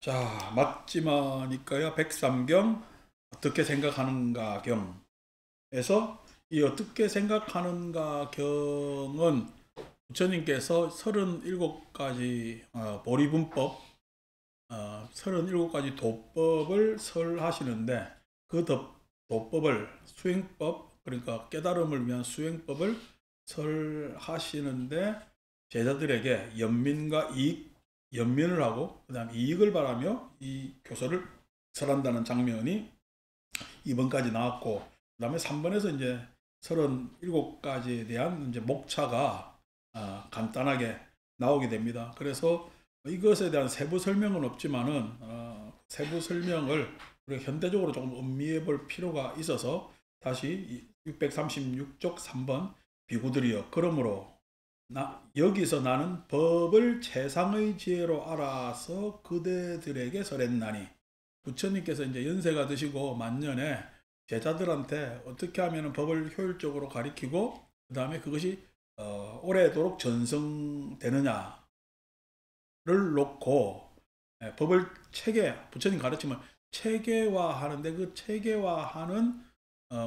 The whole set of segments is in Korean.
자, 맞지마니까요. 백삼경 어떻게 생각하는가 경에서 이 어떻게 생각하는가 경은 부처님께서 37가지 보리분법, 37가지 도법을 설하시는데 그 도법을 수행법, 그러니까 깨달음을 위한 수행법을 설하시는데 제자들에게 연민과 이익, 연민을 하고 그 다음 이익을 바라며 이 교서를 설한다는 장면이 2번까지 나왔고, 그 다음에 3번에서 이제 37가지에 대한 이제 목차가 간단하게 나오게 됩니다. 그래서 이것에 대한 세부 설명은 없지만은 세부 설명을 우리가 현대적으로 조금 음미해 볼 필요가 있어서 다시 636쪽 3번 비구들이여 그러므로 여기서 나는 법을 최상의 지혜로 알아서 그대들에게 설했나니, 부처님께서 이제 연세가 드시고 만년에 제자들한테 어떻게 하면 법을 효율적으로 가리키고 그 다음에 그것이 오래도록 전승되느냐를 놓고 법을 부처님 가르치면 체계화하는데 그 체계화하는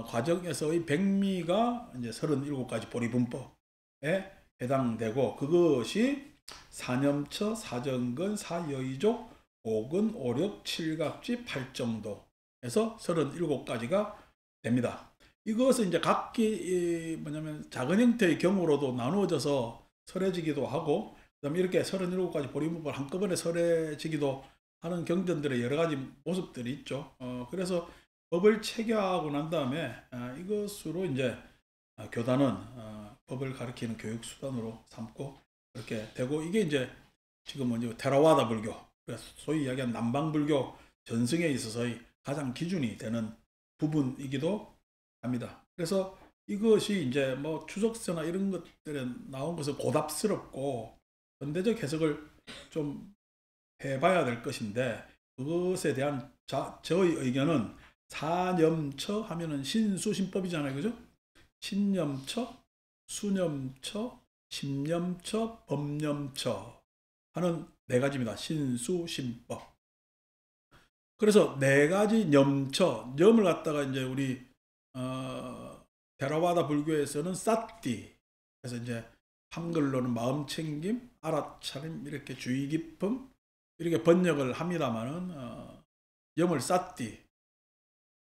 과정에서의 백미가 이제 37가지 보리분법에 해당되고, 그것이 사념처, 사정근, 사여의족, 오근, 오력, 칠갑지, 팔정도에서 37가지가 됩니다. 이것은 이제 각기 뭐냐면 작은 형태의 경우로도 나누어져서 설해지기도 하고, 그다음에 이렇게 37가지 보리문법을 한꺼번에 설해지기도 하는 경전들의 여러 가지 모습들이 있죠. 그래서 법을 체계화하고 난 다음에 이것으로 이제 교단은 법을 가리키는 교육 수단으로 삼고 그렇게 되고, 이게 이제 지금 먼저 테라와다 불교, 소위 이야기한 남방불교 전승에 있어서의 가장 기준이 되는 부분이기도 합니다. 그래서 이것이 이제 뭐 추적서나 이런 것들에 나온 것은 고답스럽고 현대적 해석을 좀 해봐야 될 것인데, 그것에 대한 저의 의견은 사념처 하면은 신수신법이잖아요, 그죠? 신념처, 수념처, 심념처, 법념처 하는 네 가지입니다. 신수신법. 그래서 네 가지 염을 갖다가 이제 우리 테라와다 불교에서는 사띠, 그래서 이제 한글로는 마음챙김, 알아차림, 이렇게 주의 깊음 이렇게 번역을 합니다만은 염을 사띠.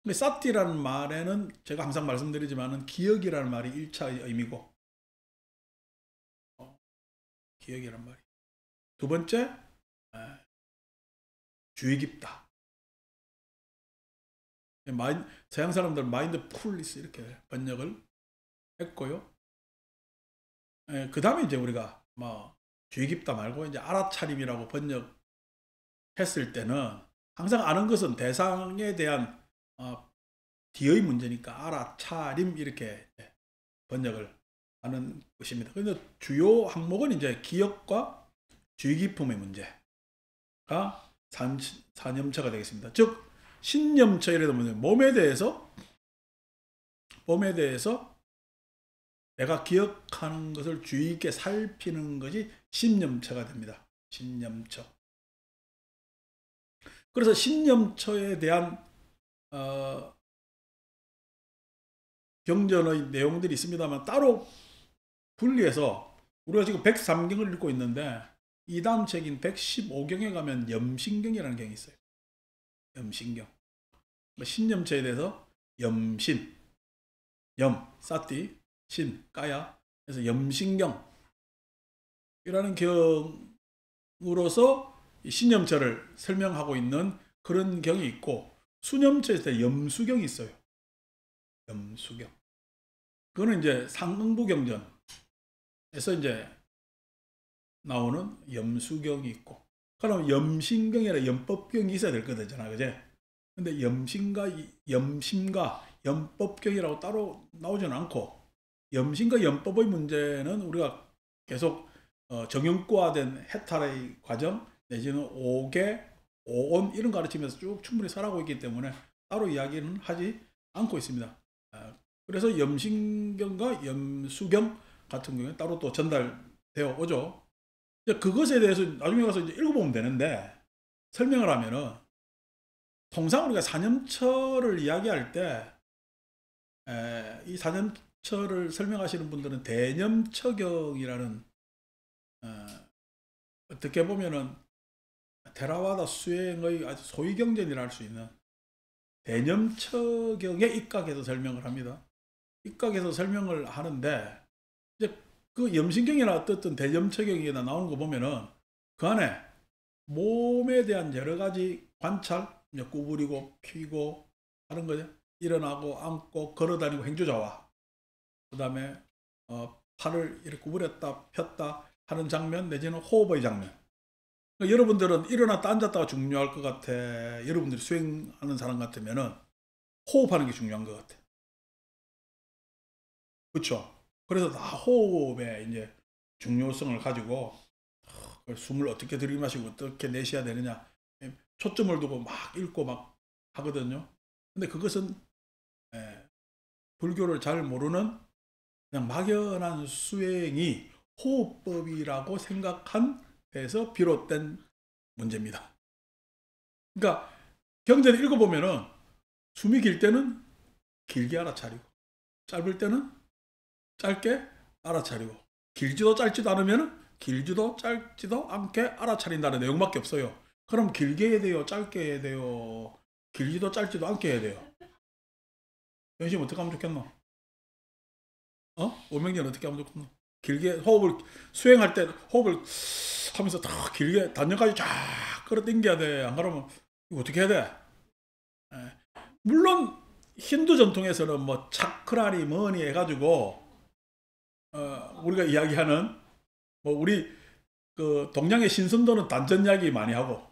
근데 사띠라는 말에는 제가 항상 말씀드리지만은 기억이라는 말이 1차의 의미고, 기억이라는 말이 두 번째 주의 깊다. 서양 사람들 마인드 풀리스 이렇게 번역을 했고요. 그 다음에 이제 우리가 뭐 주의 깊다 말고 이제 알아차림이라고 번역했을 때는 항상 아는 것은 대상에 대한 뒤의 문제니까 알아차림 이렇게 번역을 하는 것입니다. 그런데 주요 항목은 이제 기억과 주의 깊음의 문제가 사념처가 되겠습니다. 즉 신념처, 예를 들면 몸에 대해서 내가 기억하는 것을 주의 있게 살피는 것이 신념처가 됩니다. 신념처. 그래서 신념처에 대한 경전의 내용들이 있습니다만 따로 분리해서 우리가 지금 103경을 읽고 있는데 이 다음 책인 115경에 가면 염신경이라는 경이 있어요. 염신경. 신념처에 대해서 염신, 사띠, 신, 까야. 그래서 염신경이라는 경으로서 신념처를 설명하고 있는 그런 경이 있고, 수념처에서 염수경이 있어요. 염수경. 그거는 이제 상응부경전에서 이제 나오는 염수경이 있고, 그럼 염신경이나 염법경이 있어야 될 거잖아, 그제? 근데 염심과 염법경이라고 따로 나오지는 않고, 염심과 염법의 문제는 우리가 계속 정형구화된 해탈의 과정 내지는 오계, 오온 이런 가르치면서 쭉 충분히 살아오고 있기 때문에 따로 이야기는 하지 않고 있습니다. 그래서 염신경과 염수경 같은 경우에 따로 또 전달되어 오죠. 그것에 대해서 나중에 가서 이제 읽어보면 되는데, 설명을 하면은 통상 우리가 사념처를 이야기할 때 이 사념처를 설명하시는 분들은 대념처경이라는 어떻게 보면은 테라와다 수행의 아주 소위 경전이라 할 수 있는 대념처경에 입각해서 설명을 합니다. 입각해서 설명을 하는데 이제 그 염신경이나 어떤 대념처경이나 나오는 거 보면은 그 안에 몸에 대한 여러 가지 관찰, 구부리고 피고 하는 거죠. 일어나고 앉고 걸어다니고 행주자와 그 다음에 팔을 이렇게 구부렸다 폈다 하는 장면 내지는 호흡의 장면. 그러니까 여러분들은 일어났다 앉았다가 중요할 것 같아. 여러분들이 수행하는 사람 같으면은 호흡하는 게 중요한 것 같아. 그렇죠? 그래서 다 호흡에 이제 중요성을 가지고 숨을 어떻게 들이마시고 어떻게 내쉬어야 되느냐 초점을 두고 막 읽고 막 하거든요. 근데 그것은 불교를 잘 모르는 그냥 막연한 수행이 호흡법이라고 생각한 데서 비롯된 문제입니다. 그러니까 경전을 읽어보면은 숨이 길 때는 길게 알아차리고 짧을 때는 짧게 알아차리고 길지도 짧지도 않으면은 길지도 짧지도 않게 알아차린다는 내용밖에 없어요. 그럼 길게 해야 돼요? 짧게 해야 돼요? 길지도 짧지도 않게 해야 돼요? 연심 어떻게 하면 좋겠노? 오명전 어떻게 하면 좋겠노? 길게 호흡을 수행할 때 호흡을 하면서 다 길게 단전까지 쫙 끌어당겨야 돼. 안 그러면 이거 어떻게 해야 돼? 물론 힌두 전통에서는 뭐 차크라니 뭐니 해가지고 우리가 이야기하는 뭐 우리 그 동양의 신선도는 단전 이야기 많이 하고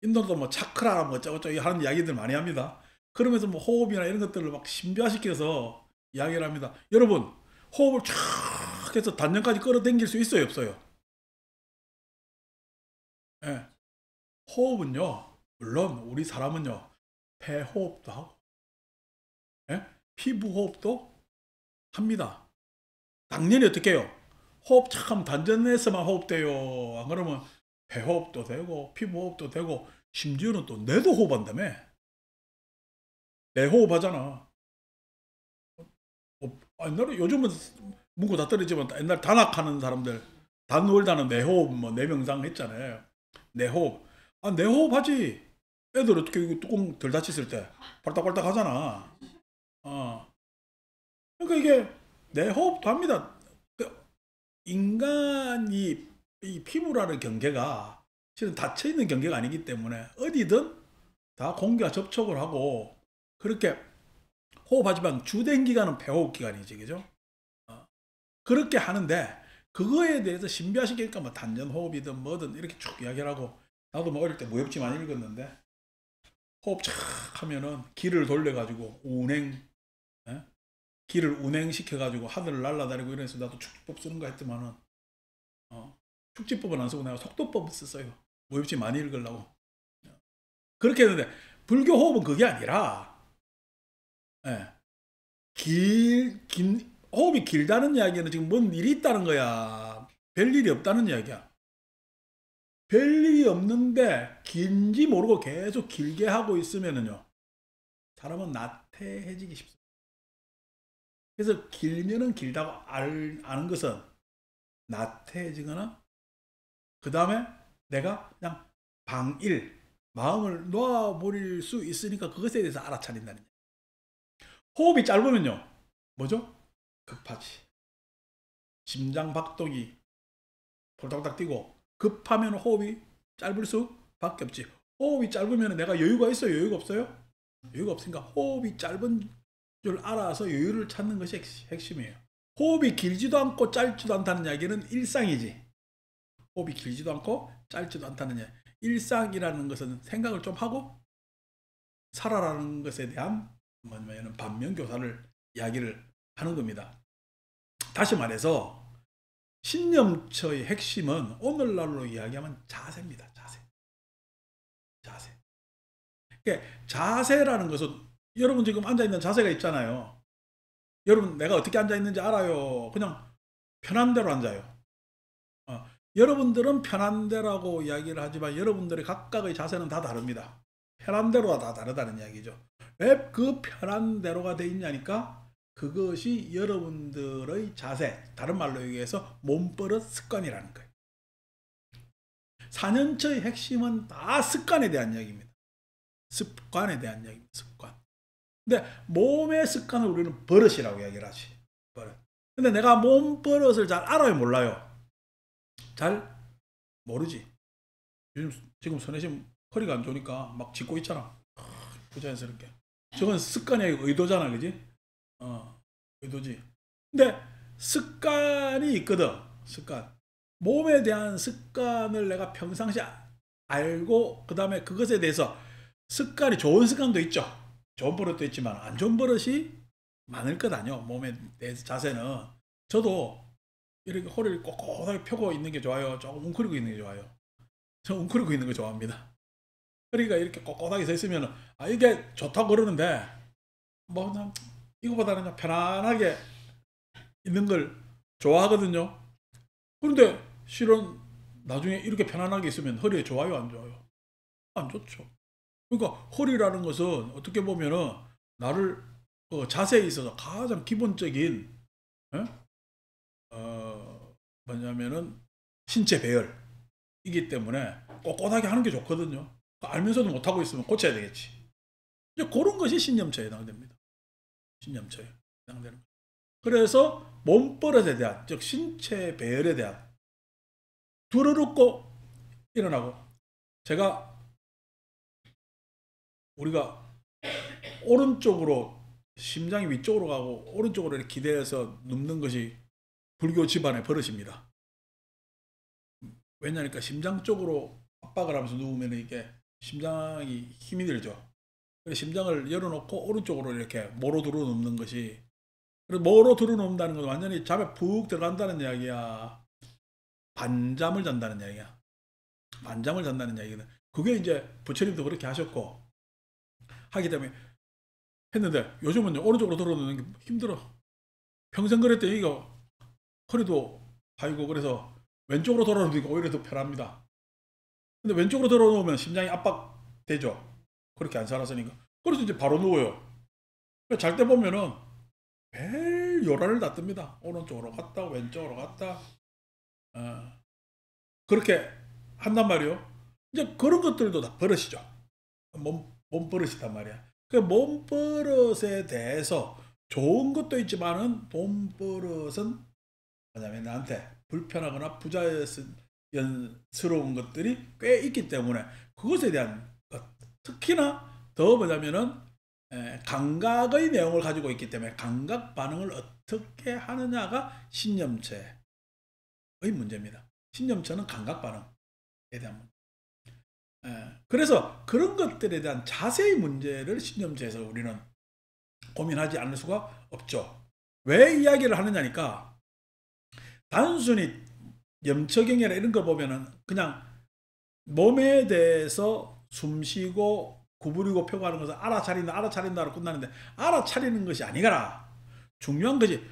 인도도 뭐 차크라 뭐 어쩌고저쩌고 하는 이야기들 많이 합니다. 그러면서 뭐 호흡이나 이런 것들을 막 신비화시켜서 이야기를 합니다. 여러분 호흡을 쫙 해서 단전까지 끌어당길 수 있어요 없어요? 예. 호흡은요 물론 우리 사람은요 폐호흡도 하고 피부호흡도 합니다. 당연히 어떻게 해요? 호흡 참 단전에서만 호흡돼요. 안 그러면 배호흡도 되고 피부호흡도 되고 심지어는 또 뇌도 호흡한다며. 뇌호흡 하잖아. 옛날에 요즘은 문구 다 떨어지지만 옛날 단학하는 사람들 단월다는 뇌호흡 뭐 뇌명상 했잖아요. 뇌호흡. 뇌호흡 하지. 애들 어떻게 뚜껑 덜 닫혔을 때 발딱발딱 하잖아. 그러니까 이게 뇌호흡도 합니다. 인간이 이 피부라는 경계가 실은 닫혀 있는 경계가 아니기 때문에 어디든 다 공기와 접촉을 하고 그렇게 호흡하지만 주된 기간은 폐호흡 기간이지, 그죠? 그렇게 하는데 그거에 대해서 신비화시키니까 뭐 단전 호흡이든 뭐든 이렇게 쭉 이야기를 하고 나도 뭐 어릴 때 무협지 많이 읽었는데 호흡 착 하면은 기를 돌려가지고 운행 기를 운행시켜가지고 하늘을 날아다니고 이래서 나도 축지법 쓰는 거 했더만은 축지법은 안 쓰고 내가 속도법을 썼어요. 무협지 많이 읽으려고. 그렇게 했는데 불교 호흡은 그게 아니라 호흡이 길다는 이야기는 지금 뭔 일이 있다는 거야. 별일이 없다는 이야기야. 별일이 없는데 긴지 모르고 계속 길게 하고 있으면은요 사람은 나태해지기 쉽습니다. 그래서 길면은 길다고 아는 것은 나태해지거나 그 다음에 내가 그냥 방일 마음을 놓아버릴 수 있으니까 그것에 대해서 알아차린다는 거예요. 호흡이 짧으면요 뭐죠? 급하지. 심장 박동이 폴딱폴딱 뛰고 급하면 호흡이 짧을 수밖에 없지. 호흡이 짧으면 내가 여유가 있어요? 여유가 없어요? 여유가 없으니까 호흡이 짧은 줄 알아서 여유를 찾는 것이 핵심이에요. 호흡이 길지도 않고 짧지도 않다는 이야기는 일상이지. 호흡이 길지도 않고 짧지도 않다는 이야기. 일상이라는 것은 생각을 좀 하고 살아라는 것에 대한 반면교사를 이야기를 하는 겁니다. 다시 말해서 신념처의 핵심은 오늘날로 이야기하면 자세입니다. 자세. 그러니까 자세라는 것은 여러분 지금 앉아있는 자세가 있잖아요. 여러분 내가 어떻게 앉아있는지 알아요? 그냥 편한 대로 앉아요. 여러분들은 편한 대로라고 이야기를 하지만 여러분들의 각각의 자세는 다 다릅니다. 편한 대로가 다 다르다는 이야기죠. 왜 그 편한 대로가 돼 있냐니까 그것이 여러분들의 자세, 다른 말로 얘기해서 몸버릇 습관이라는 거예요. 4년차의 핵심은 다 습관에 대한 이야기입니다. 습관에 대한 이야기입니다. 습관. 근데 몸의 습관을 우리는 버릇이라고 이야기를 하지. 버릇. 근데 내가 몸버릇을 잘 알아요, 몰라요? 잘 모르지. 요즘 지금 선혜심 허리가 안 좋으니까 막 짚고 있잖아. 부자연스럽게. 저건 습관이 아니고 의도잖아, 그지? 의도지. 근데 습관이 있거든. 습관. 몸에 대한 습관을 내가 평상시 알고 그 다음에 그것에 대해서 습관이 좋은 습관도 있죠. 좋은 버릇도 있지만 안 좋은 버릇이 많을 것 아니요. 몸에 대해서 자세는. 저도 이렇게 허리를 꼿꼿하게 펴고 있는 게 좋아요? 조금 웅크리고 있는 게 좋아요? 저 웅크리고 있는 거 좋아합니다. 허리가 이렇게 꼿꼿하게 서 있으면 이게 좋다고 그러는데 뭐 그냥 이거보다는 그냥 편안하게 있는 걸 좋아하거든요. 그런데 실은 나중에 이렇게 편안하게 있으면 허리에 좋아요, 안 좋아요? 안 좋죠. 그러니까 허리라는 것은 어떻게 보면은 나를 자세에 있어서 가장 기본적인 뭐냐면은 신체 배열이기 때문에 꼿꼿하게 하는 게 좋거든요. 알면서도 못하고 있으면 고쳐야 되겠지. 이제 그런 것이 신념처에 해당됩니다. 신념처에 해당되는 거예요. 그래서 몸버릇에 대한, 즉 신체 배열에 대한 두루룩고 일어나고, 우리가 오른쪽으로 심장이 위쪽으로 가고 오른쪽으로 이렇게 기대어서 눕는 것이 불교 집안의 버릇입니다. 왜냐니까 심장 쪽으로 압박을 하면서 누우면 이게 심장이 힘이 들죠. 그래서 심장을 열어놓고 오른쪽으로 이렇게 모로 들어 눕는 것이, 그래서 모로 들어 눕는다는 건 완전히 잠에 푹 들어간다는 이야기야. 반잠을 잔다는 이야기야. 반잠을 잔다는 이야기는 그게 이제 부처님도 그렇게 하셨고 하기 때문에 했는데 요즘은 오른쪽으로 들어 눕는 게 힘들어. 평생 그랬더니 이거 허리도 아이고 그래서 왼쪽으로 돌아놓으니까 오히려 더 편합니다. 근데 왼쪽으로 돌아놓으면 심장이 압박되죠. 그렇게 안 살았으니까. 그래서 이제 바로 누워요. 잘 때 보면은 매일 요란을 다 뜹니다. 오른쪽으로 갔다 왼쪽으로 갔다 그렇게 한단 말이요. 이제 그런 것들도 다 버릇이죠. 몸버릇이단 말이야. 그 몸버릇에 대해서 좋은 것도 있지만은 몸버릇은 뭐냐면 나한테 불편하거나 부자연스러운 것들이 꽤 있기 때문에 그것에 대한 것, 특히나 더 뭐냐면은 감각의 내용을 가지고 있기 때문에 감각 반응을 어떻게 하느냐가 신념체의 문제입니다. 신념체는 감각 반응에 대한 문제. 그래서 그런 것들에 대한 자세의 문제를 신념체에서 우리는 고민하지 않을 수가 없죠. 왜 이야기를 하느냐니까 단순히 염처경이나 이런 걸 보면은 그냥 몸에 대해서 숨쉬고 구부리고 펴고 하는 것을 알아차린다로 끝나는데 알아차리는 것이 아니거라. 중요한 것이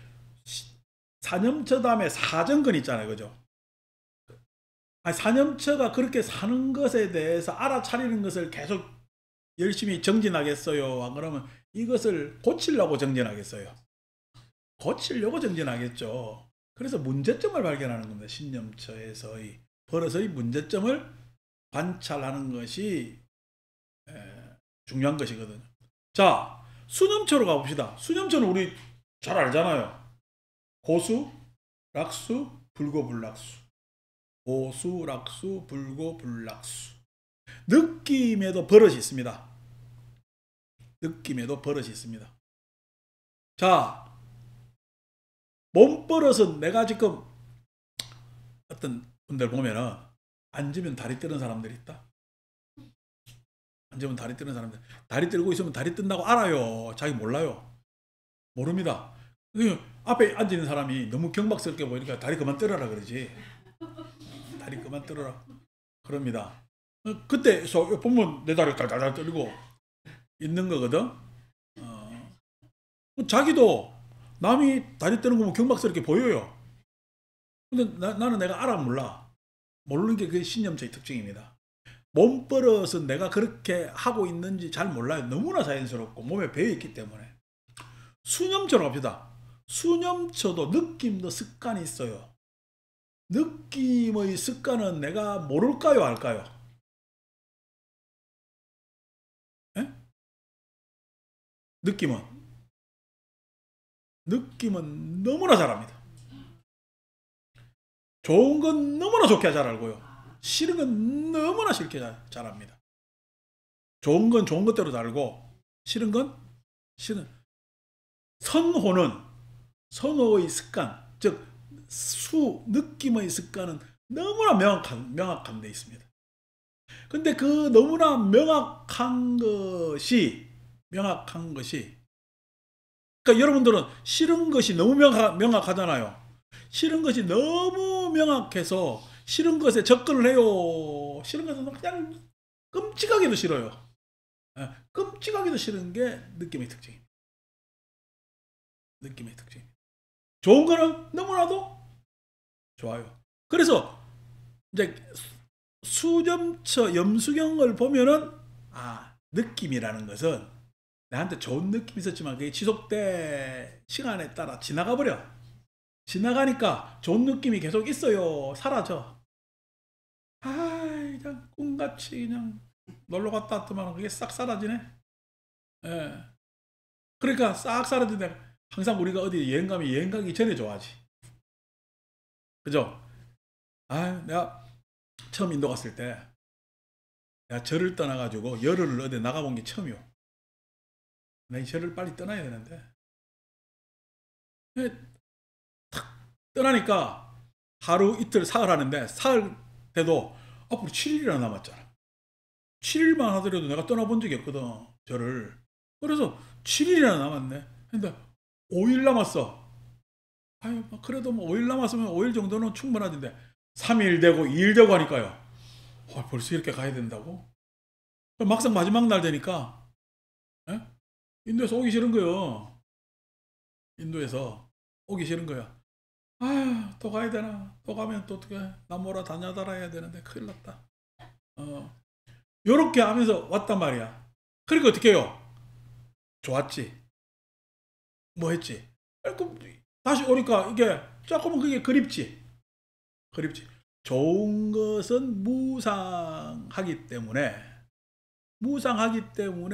사념처 다음에 사정근 있잖아요. 그죠? 사념처가 그렇게 사는 것에 대해서 알아차리는 것을 계속 열심히 정진하겠어요? 그러면 이것을 고치려고 정진하겠어요? 고치려고 정진하겠죠. 그래서 문제점을 발견하는 겁니다. 신념처에서의 버릇의 문제점을 관찰하는 것이 중요한 것이거든요. 자, 수념처로 가봅시다. 수념처는 우리 잘 알잖아요. 고수, 락수, 불고불락수. 고수, 락수, 불고불락수. 느낌에도 버릇이 있습니다. 느낌에도 버릇이 있습니다. 자, 몸버릇은 내가 지금 어떤 분들 보면은 앉으면 다리 뜨는 사람들이 있다. 앉으면 다리 뜨는 사람들. 다리 들고 있으면 다리 뜬다고 알아요. 자기 몰라요. 모릅니다. 앞에 앉아있는 사람이 너무 경박스럽게 보이니까 다리 그만 떨어라 그러지. 다리 그만 떨어라. 그럽니다. 그때 보면 내 다리 달달달 떨고 있는 거거든. 자기도 남이 다리 뜨는 거 보면 경박스럽게 보여요. 근데 나는 내가 알아 몰라. 모르는 게 그게 신념체의 특징입니다. 몸버릇은 내가 그렇게 하고 있는지 잘 몰라요. 너무나 자연스럽고 몸에 배어있기 때문에. 수념처럼 합시다. 수념처도 느낌도 습관이 있어요. 느낌의 습관은 내가 모를까요, 알까요? 에? 느낌은 너무나 잘합니다. 좋은 건 너무나 좋게 잘 알고요. 싫은 건 너무나 싫게 잘합니다. 좋은 건 좋은 것대로 잘 알고 싫은 건 싫은. 선호의 습관, 즉 느낌의 습관은 너무나 명확한 데 있습니다. 근데 그 너무나 명확한 것이 그러니까 여러분들은 싫은 것이 너무 명확하잖아요. 싫은 것이 너무 명확해서 싫은 것에 접근을 해요. 싫은 것은 그냥 끔찍하게도 싫어요. 끔찍하게도 싫은 게 느낌의 특징입니다. 좋은 거는 너무나도 좋아요. 그래서 이제 수점처 염수경을 보면은 느낌이라는 것은 나한테 좋은 느낌이 있었지만 그게 지속돼 시간에 따라 지나가 버려. 지나가니까 좋은 느낌이 계속 있어요. 사라져. 그냥 꿈같이 그냥 놀러 갔다 왔더만 그게 싹 사라지네. 예. 그러니까 싹 사라지네. 항상 우리가 어디 여행 가면 여행 가기 전에 좋아하지. 그죠? 내가 처음 인도 갔을 때 내가 절을 떠나가지고 열흘을 어디 나가본 게 처음이요. 내가 이 절을 빨리 떠나야 되는데 탁 떠나니까 하루 이틀 사흘 하는데 사흘 돼도 앞으로 7일이나 남았잖아. 7일만 하더라도 내가 떠나본 적이 없거든, 절을. 그래서 7일이나 남았네. 근데 5일 남았어. 그래도 뭐 5일 남았으면 5일 정도는 충분하던데 3일 되고 2일 되고 하니까요. 벌써 이렇게 가야 된다고? 막상 마지막 날 되니까 인도에서 오기 싫은 거요. 인도에서 오기 싫은 거야. 또 가야 되나? 또 가면 또 어떻게 나무라 다녀다라 해야 되는데 큰일 났다. 요렇게 하면서 왔단 말이야. 그러니까 어떻게 해요? 좋았지. 뭐 했지? 다시 오니까 이게 조금은 그게 그립지. 좋은 것은 무상하기 때문에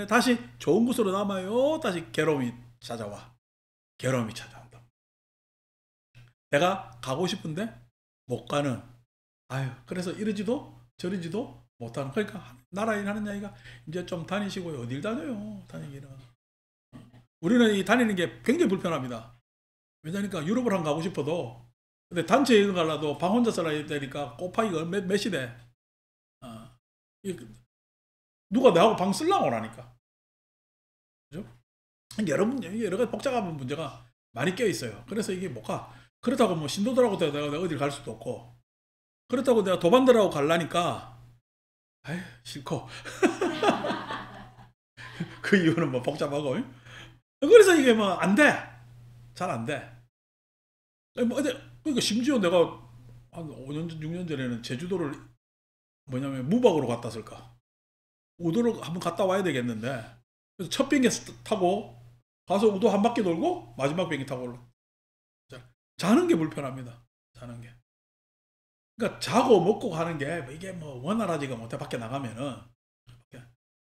다시 좋은 곳으로 남아요. 다시 괴로움이 찾아온다. 내가 가고 싶은데 못 가는. 그래서 이러지도 저러지도 못하는. 그러니까 나라인 하는 이야기가 이제 좀 다니시고요. 어딜 다녀요, 다니기는. 우리는 이 다니는 게 굉장히 불편합니다. 왜냐니까 유럽을 한 가고 싶어도 근데 단체 여행 가려도 방 혼자 살아야 되니까 곱하기가 몇이 돼. 누가 나하고 방 쓸라고 하니까. 그죠? 여러 가지 복잡한 문제가 많이 껴 있어요. 그래서 이게 못 가. 그렇다고 뭐 신도들하고 내가 어딜 갈 수도 없고. 그렇다고 내가 도반들하고 갈라니까 싫고. 그 이유는 뭐 복잡하고. 그래서 이게 뭐 안 돼. 잘 안 돼. 그러니까 심지어 내가 한 5년 전, 6년 전에는 제주도를 무박으로 갔다 쓸까. 우도를 한번 갔다 와야 되겠는데. 그래서 첫 비행기 타고 가서 우도 한 바퀴 돌고 마지막 비행기 타고 올라. 자는 게 불편합니다. 자는 게. 그러니까 자고 먹고 가는 게 이게 뭐 원활하지가 못해. 밖에 나가면은.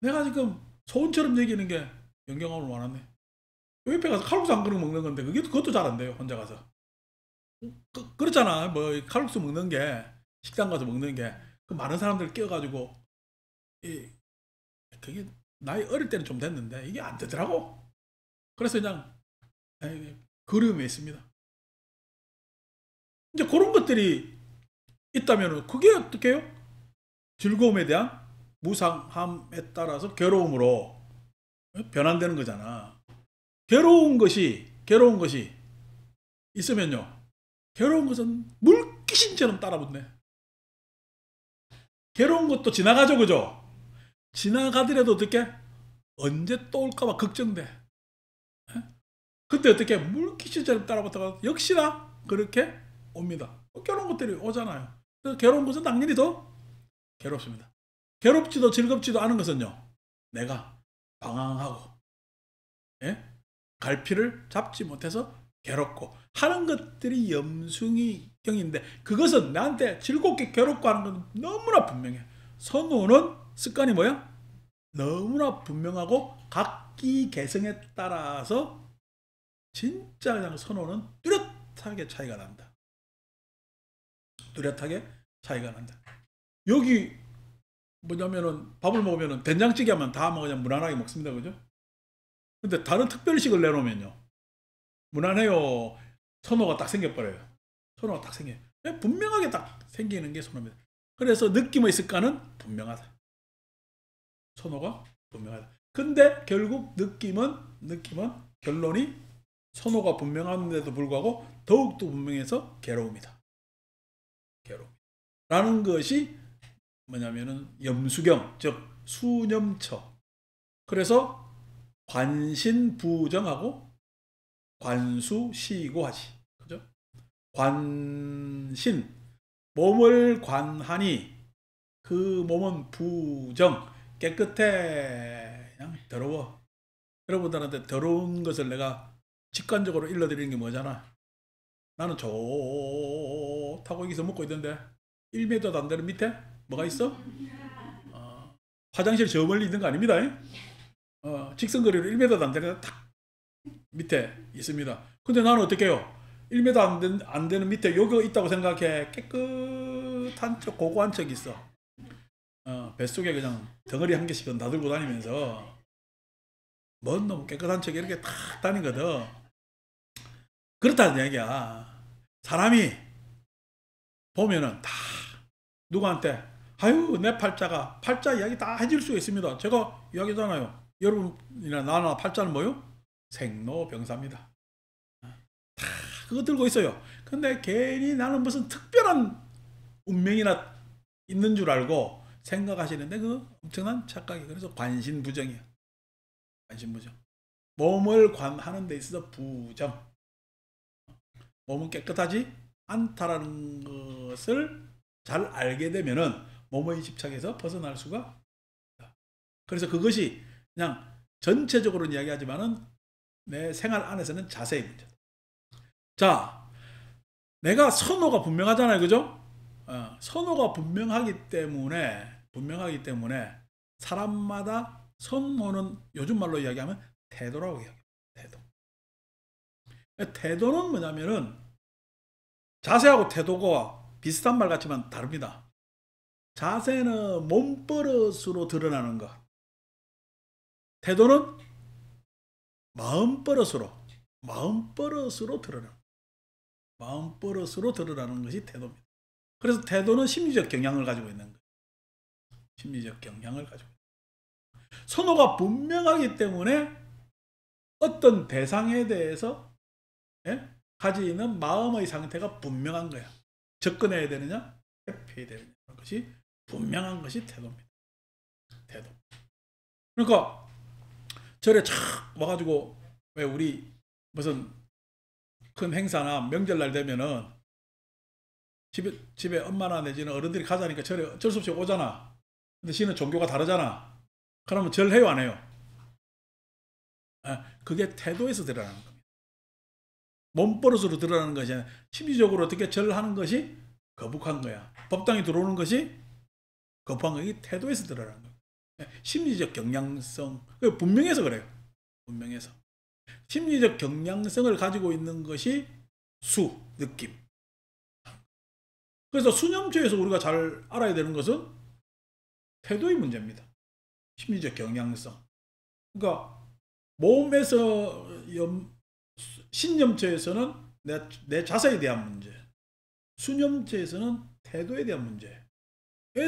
내가 지금 소원처럼 얘기하는 게 영경함을 많았네. 옆에 가서 칼국수 한 그릇 먹는 건데 그것도 잘 안 돼요. 혼자 가서. 그렇잖아. 뭐 칼국수 먹는 게 식당 가서 먹는 게 그 많은 사람들 끼어가지고 그게 나이 어릴 때는 좀 됐는데 이게 안 되더라고. 그래서 그냥 그리움이 있습니다. 이제 그런 것들이 있다면 그게 어떻게 해요? 즐거움에 대한 무상함에 따라서 괴로움으로 변환되는 거잖아. 괴로운 것이 있으면요. 괴로운 것은 물귀신처럼 따라붙네. 괴로운 것도 지나가죠, 그죠? 지나가더라도 어떻게? 언제 또 올까봐 걱정돼. 그때 어떻게? 물귀신처럼 따라붙다가 역시나 그렇게 옵니다. 괴로운 것들이 오잖아요. 괴로운 것은 당연히 더 괴롭습니다. 괴롭지도 즐겁지도 않은 것은요, 내가 방황하고, 예? 갈피를 잡지 못해서 괴롭고 하는 것들이 염숭이경인데, 그것은 나한테 즐겁게 괴롭고 하는 건 너무나 분명해. 선호는 습관이 뭐야? 너무나 분명하고 각기 개성에 따라서 진짜 그냥 선호는 뚜렷하게 차이가 난다. 뚜렷하게 차이가 난다. 여기 뭐냐면은 밥을 먹으면은 된장찌개 하면 다 그냥 무난하게 먹습니다. 그죠? 근데 다른 특별식을 내놓으면요, 무난해요. 선호가 딱 생겨버려요. 선호가 딱 생겨요. 분명하게 딱 생기는 게 선호입니다. 그래서 느낌의 습관은 분명하다. 선호가 분명하다. 근데 결국 느낌은 결론이 선호가 분명한데도 불구하고 더욱더 분명해서 괴로움이다. 괴로움. 라는 것이 뭐냐면은 염수경, 즉 수념처. 그래서 관신부정하고 관수시고하지. 그죠? 관신, 몸을 관하니 그 몸은 부정, 깨끗해, 그냥 더러워. 여러분들한테 더러운 것을 내가 직관적으로 일러드리는 게 뭐잖아. 나는 좋다고 여기서 먹고 있던데 1m도 안 되는 밑에 뭐가 있어? 화장실 저 멀리 있는 거 아닙니다. 직선거리로 1m도 안 되는 딱 밑에 있습니다. 근데 나는 어떻게 해요? 1m 안 되는 밑에 여기 있다고 생각해. 깨끗한 척, 고고한 척 있어. 뱃속에 그냥 덩어리 한 개씩은 다 들고 다니면서 뭔 놈 깨끗한 척 이렇게 탁 다니거든. 그렇다는 얘기야. 사람이 보면은 다 누구한테 아유 내 팔자 이야기 다 해줄 수가 있습니다. 제가 이야기잖아요. 여러분이나 나나 팔자는 뭐요? 생로병사입니다. 다 그거 들고 있어요. 근데 괜히 나는 무슨 특별한 운명이나 있는 줄 알고 생각하시는데 그 엄청난 착각이. 그래서 관신부정이에요. 관신부정. 몸을 관하는 데 있어서 부정. 몸은 깨끗하지 않다라는 것을 잘 알게 되면은 몸의 집착에서 벗어날 수가 있다. 그래서 그것이 그냥 전체적으로 이야기하지만은 내 생활 안에서는 자세의 문제다. 자, 내가 선호가 분명하잖아요. 그죠? 선호가 분명하기 때문에 사람마다 선호는 요즘 말로 이야기하면 태도라고 이야기해요. 태도는 뭐냐면은 자세하고 태도가 비슷한 말 같지만 다릅니다. 자세는 몸버릇으로 드러나는 것. 태도는 마음버릇으로 드러나는 것이 태도입니다. 그래서 태도는 심리적 경향을 가지고 있는 거예요. 심리적 경향을 가지고 있는 거예요. 선호가 분명하기 때문에 어떤 대상에 대해서 가지는 마음의 상태가 분명한 거야. 접근해야 되느냐, 회피해야 되느냐 하는 것이 분명한 것이 태도입니다. 태도. 그러니까 절에 착 와가지고 왜 우리 무슨 큰 행사나 명절날 되면은 집에 엄마나 내지는 어른들이 가자니까 절에 어쩔 수 없이 오잖아. 근데 시는 종교가 다르잖아. 그러면 절 해요, 안 해요? 그게 태도에서 드러나는 겁니다. 몸버릇으로 드러나는 것이 아니라 심리적으로 어떻게 절하는 것이 거북한 거야. 법당에 들어오는 것이 거북한 것이 태도에서 드러나는 거야. 심리적 경향성, 분명해서 그래요. 분명해서. 심리적 경향성을 가지고 있는 것이 느낌. 그래서 수념초에서 우리가 잘 알아야 되는 것은 태도의 문제입니다. 심리적 경향성. 그러니까 몸에서 신념체에서는 내 자세에 대한 문제, 수념체에서는 태도에 대한 문제에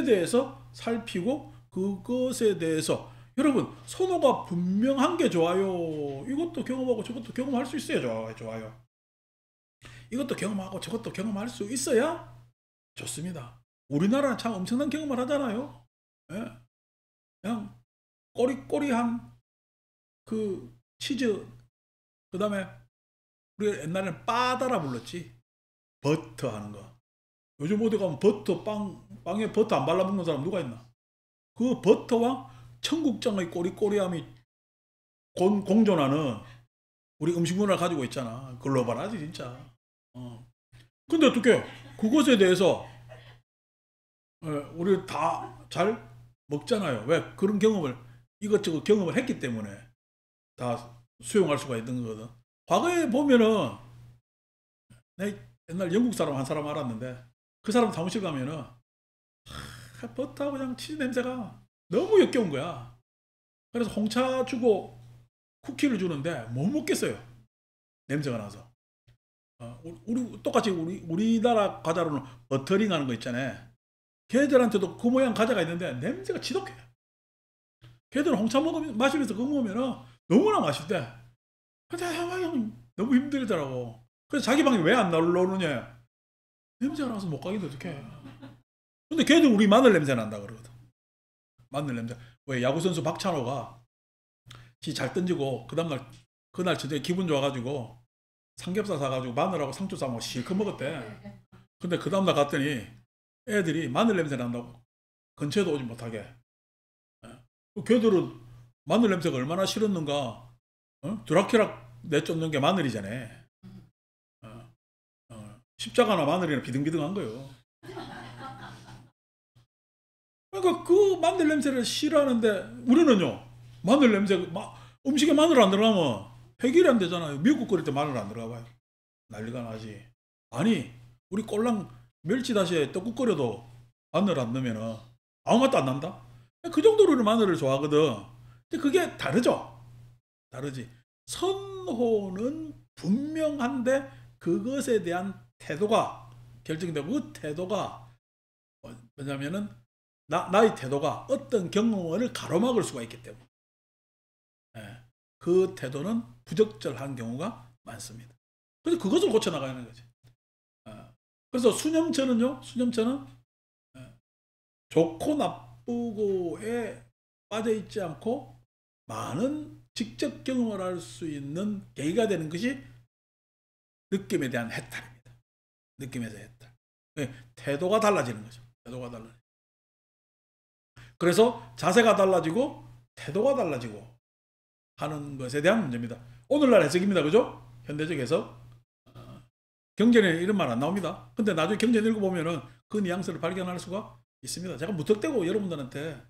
대해서 살피고 그것에 대해서 여러분 선호가 분명한 게 좋아요. 이것도 경험하고 저것도 경험할 수 있어야 좋아요. 이것도 경험하고 저것도 경험할 수 있어야 좋습니다. 우리나라는 참 엄청난 경험을 하잖아요. 예? 그냥 꼬리꼬리한 그 치즈, 그 다음에 우리가 옛날에는 빠다라 불렀지. 버터 하는 거. 요즘 어디 가면 버터 빵에 버터 안 발라먹는 사람 누가 있나? 그 버터와 청국장의 꼬리꼬리함이 공존하는 우리 음식 문화를 가지고 있잖아. 글로벌하지 진짜. 근데 어떻게 그것에 대해서 우리 다 잘 먹잖아요. 왜? 그런 경험을 이것저것 경험을 했기 때문에 다 수용할 수가 있는 거거든. 과거에 보면은 내 옛날 영국 사람 한 사람 알았는데 그 사람 사무실 가면은 버터하고 그냥 치즈 냄새가 너무 역겨운 거야. 그래서 홍차 주고 쿠키를 주는데 못 먹겠어요. 냄새가 나서. 우리 똑같이 우리나라 과자로는 버터링 하는 거 있잖아요. 걔들한테도 그 모양 과자가 있는데 냄새가 지독해. 걔들은 홍차 마시면서 그거 먹으면 너무나 맛있대. 근데 너무 힘들더라고. 그래서 자기 방에 왜 안 나오느냐. 냄새가 나서 못 가기도 어떡해. 근데 걔들 우리 마늘 냄새 난다 그러거든. 마늘 냄새. 왜 야구선수 박찬호가 지 잘 던지고 그 다음날 그날 저녁에 기분 좋아가지고 삼겹살 사가지고 마늘하고 상추 싸먹고 실컷 먹었대. 근데 그 다음날 갔더니 애들이 마늘 냄새 난다고 근처에도 오지 못하게. 걔들은 마늘 냄새가 얼마나 싫었는가. 드라큘라 내쫓는 게 마늘이잖아. 십자가나 마늘이나 비등비등한 거예요. 그러니까 그 마늘 냄새를 싫어하는데 우리는요. 마늘 냄새 음식에 마늘 안 들어가면 해결이 안 되잖아요. 미역국 끓일 때 마늘 안 들어가 봐요. 난리가 나지. 아니 우리 꼴랑 멸치다시에 떡국 끓여도 마늘 안 넣으면 아무 맛도 안 난다. 그 정도로 우리 마늘을 좋아하거든. 근데 그게 다르죠. 다르지. 선호는 분명한데 그것에 대한 태도가 결정되고 그 태도가 뭐냐면은 나의 태도가 어떤 경험을 가로막을 수가 있기 때문에 그 태도는 부적절한 경우가 많습니다. 그래서 그것을 고쳐나가는 거지. 그래서 수념처는요. 수념처는 좋고 나쁘고에 빠져있지 않고 많은 직접 경험을 할 수 있는 계기가 되는 것이 느낌에 대한 해탈입니다. 느낌에서 해탈. 태도가 달라지는 거죠. 태도가 달라지고. 그래서 자세가 달라지고 태도가 달라지고 하는 것에 대한 문제입니다. 오늘날 해석입니다. 그죠? 현대적 해석. 경전에 이런 말 안 나옵니다. 근데 나중에 경전 읽어보면은 그 뉘앙스를 발견할 수가 있습니다. 제가 무턱대고 여러분들한테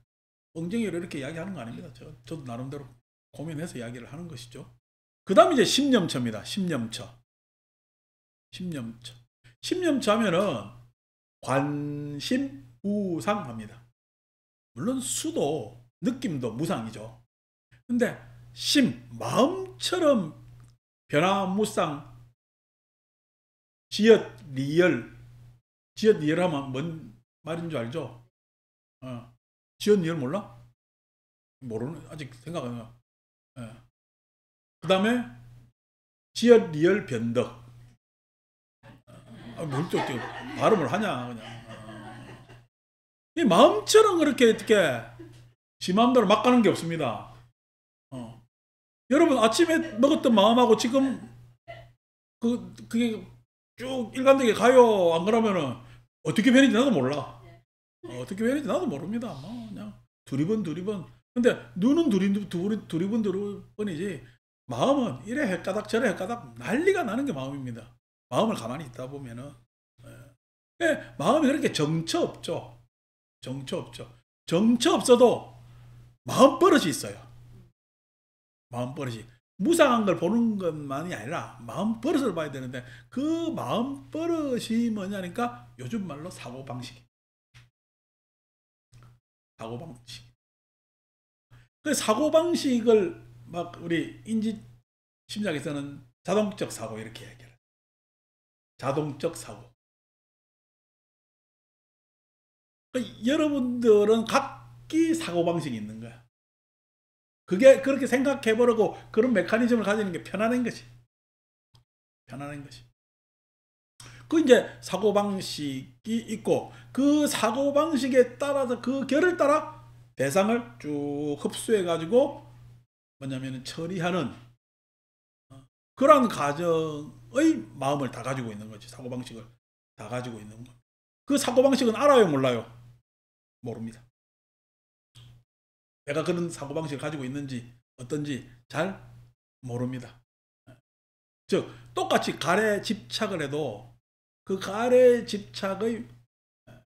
엉덩이로 이렇게 이야기하는 거 아닙니다. 저도 나름대로 고민해서 이야기를 하는 것이죠. 그 다음 이제 심념처입니다. 심념처. 심념처. 심념처 하면은 관심, 우상합니다. 물론 수도 느낌도 무상이죠. 근데 마음처럼 변화무쌍, 지읒 리얼 하면 뭔 말인 줄 알죠? 지읒 리얼 몰라? 모르는, 아직 생각 안 해요. 그 다음에 지읒 리얼 변덕. 뭘 또 발음을 하냐 그냥. 이 마음처럼 그렇게 어떻게 지 마음대로 막 가는 게 없습니다. 여러분 아침에 먹었던 마음하고 지금 그게 쭉 일관되게 가요? 안 그러면은 어떻게 변했지 나도 몰라. 어떻게 변했지 나도 모릅니다. 뭐 그냥 두리번. 근데 눈은 두리번이지 마음은 이래 헷가닥 저래 헷가닥 난리가 나는 게 마음입니다. 마음을 가만히 있다 보면은 마음이 그렇게 정처 없죠. 정처 없어도 마음 버릇이 있어요. 마음 버릇이. 무상한 걸 보는 것만이 아니라 마음 버릇을 봐야 되는데 그 마음 버릇이 뭐냐니까 요즘 말로 사고방식. 그 사고방식을 막 우리 인지심리학에서는 자동적 사고 이렇게 얘기해요. 자동적 사고. 여러분들은 각기 사고방식이 있는 거야. 그게 그렇게 생각해보려고 그런 메커니즘을 가지는 게 편안한 것이. 그 이제 사고방식이 있고 그 사고방식에 따라서 그 결을 따라 대상을 쭉 흡수해가지고 뭐냐면 처리하는 그러한 가정의 마음을 다 가지고 있는 거지. 사고방식을 다 가지고 있는 거. 그 사고방식은 알아요, 몰라요? 모릅니다. 내가 그런 사고방식을 가지고 있는지 어떤지 잘 모릅니다. 즉 똑같이 가래 집착을 해도 그 가래 집착의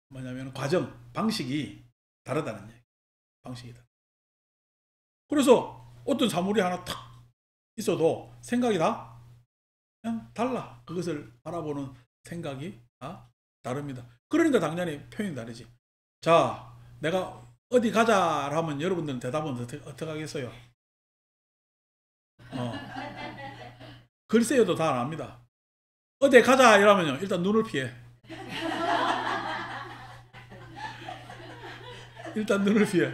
뭐냐면 과정, 방식이 다르다는 얘기. 방식이다. 그래서 어떤 사물이 하나 탁 있어도 생각이 다 그냥 달라. 그것을 바라보는 생각이 다 다릅니다. 그러니까 당연히 표현이 다르지. 자, 내가 어디 가자 하면 여러분들은 대답은 어떻게 하겠어요? 글쎄요도 다 안 합니다. 어디 가자 이러면요, 일단 눈을 피해. 일단 눈을 피해.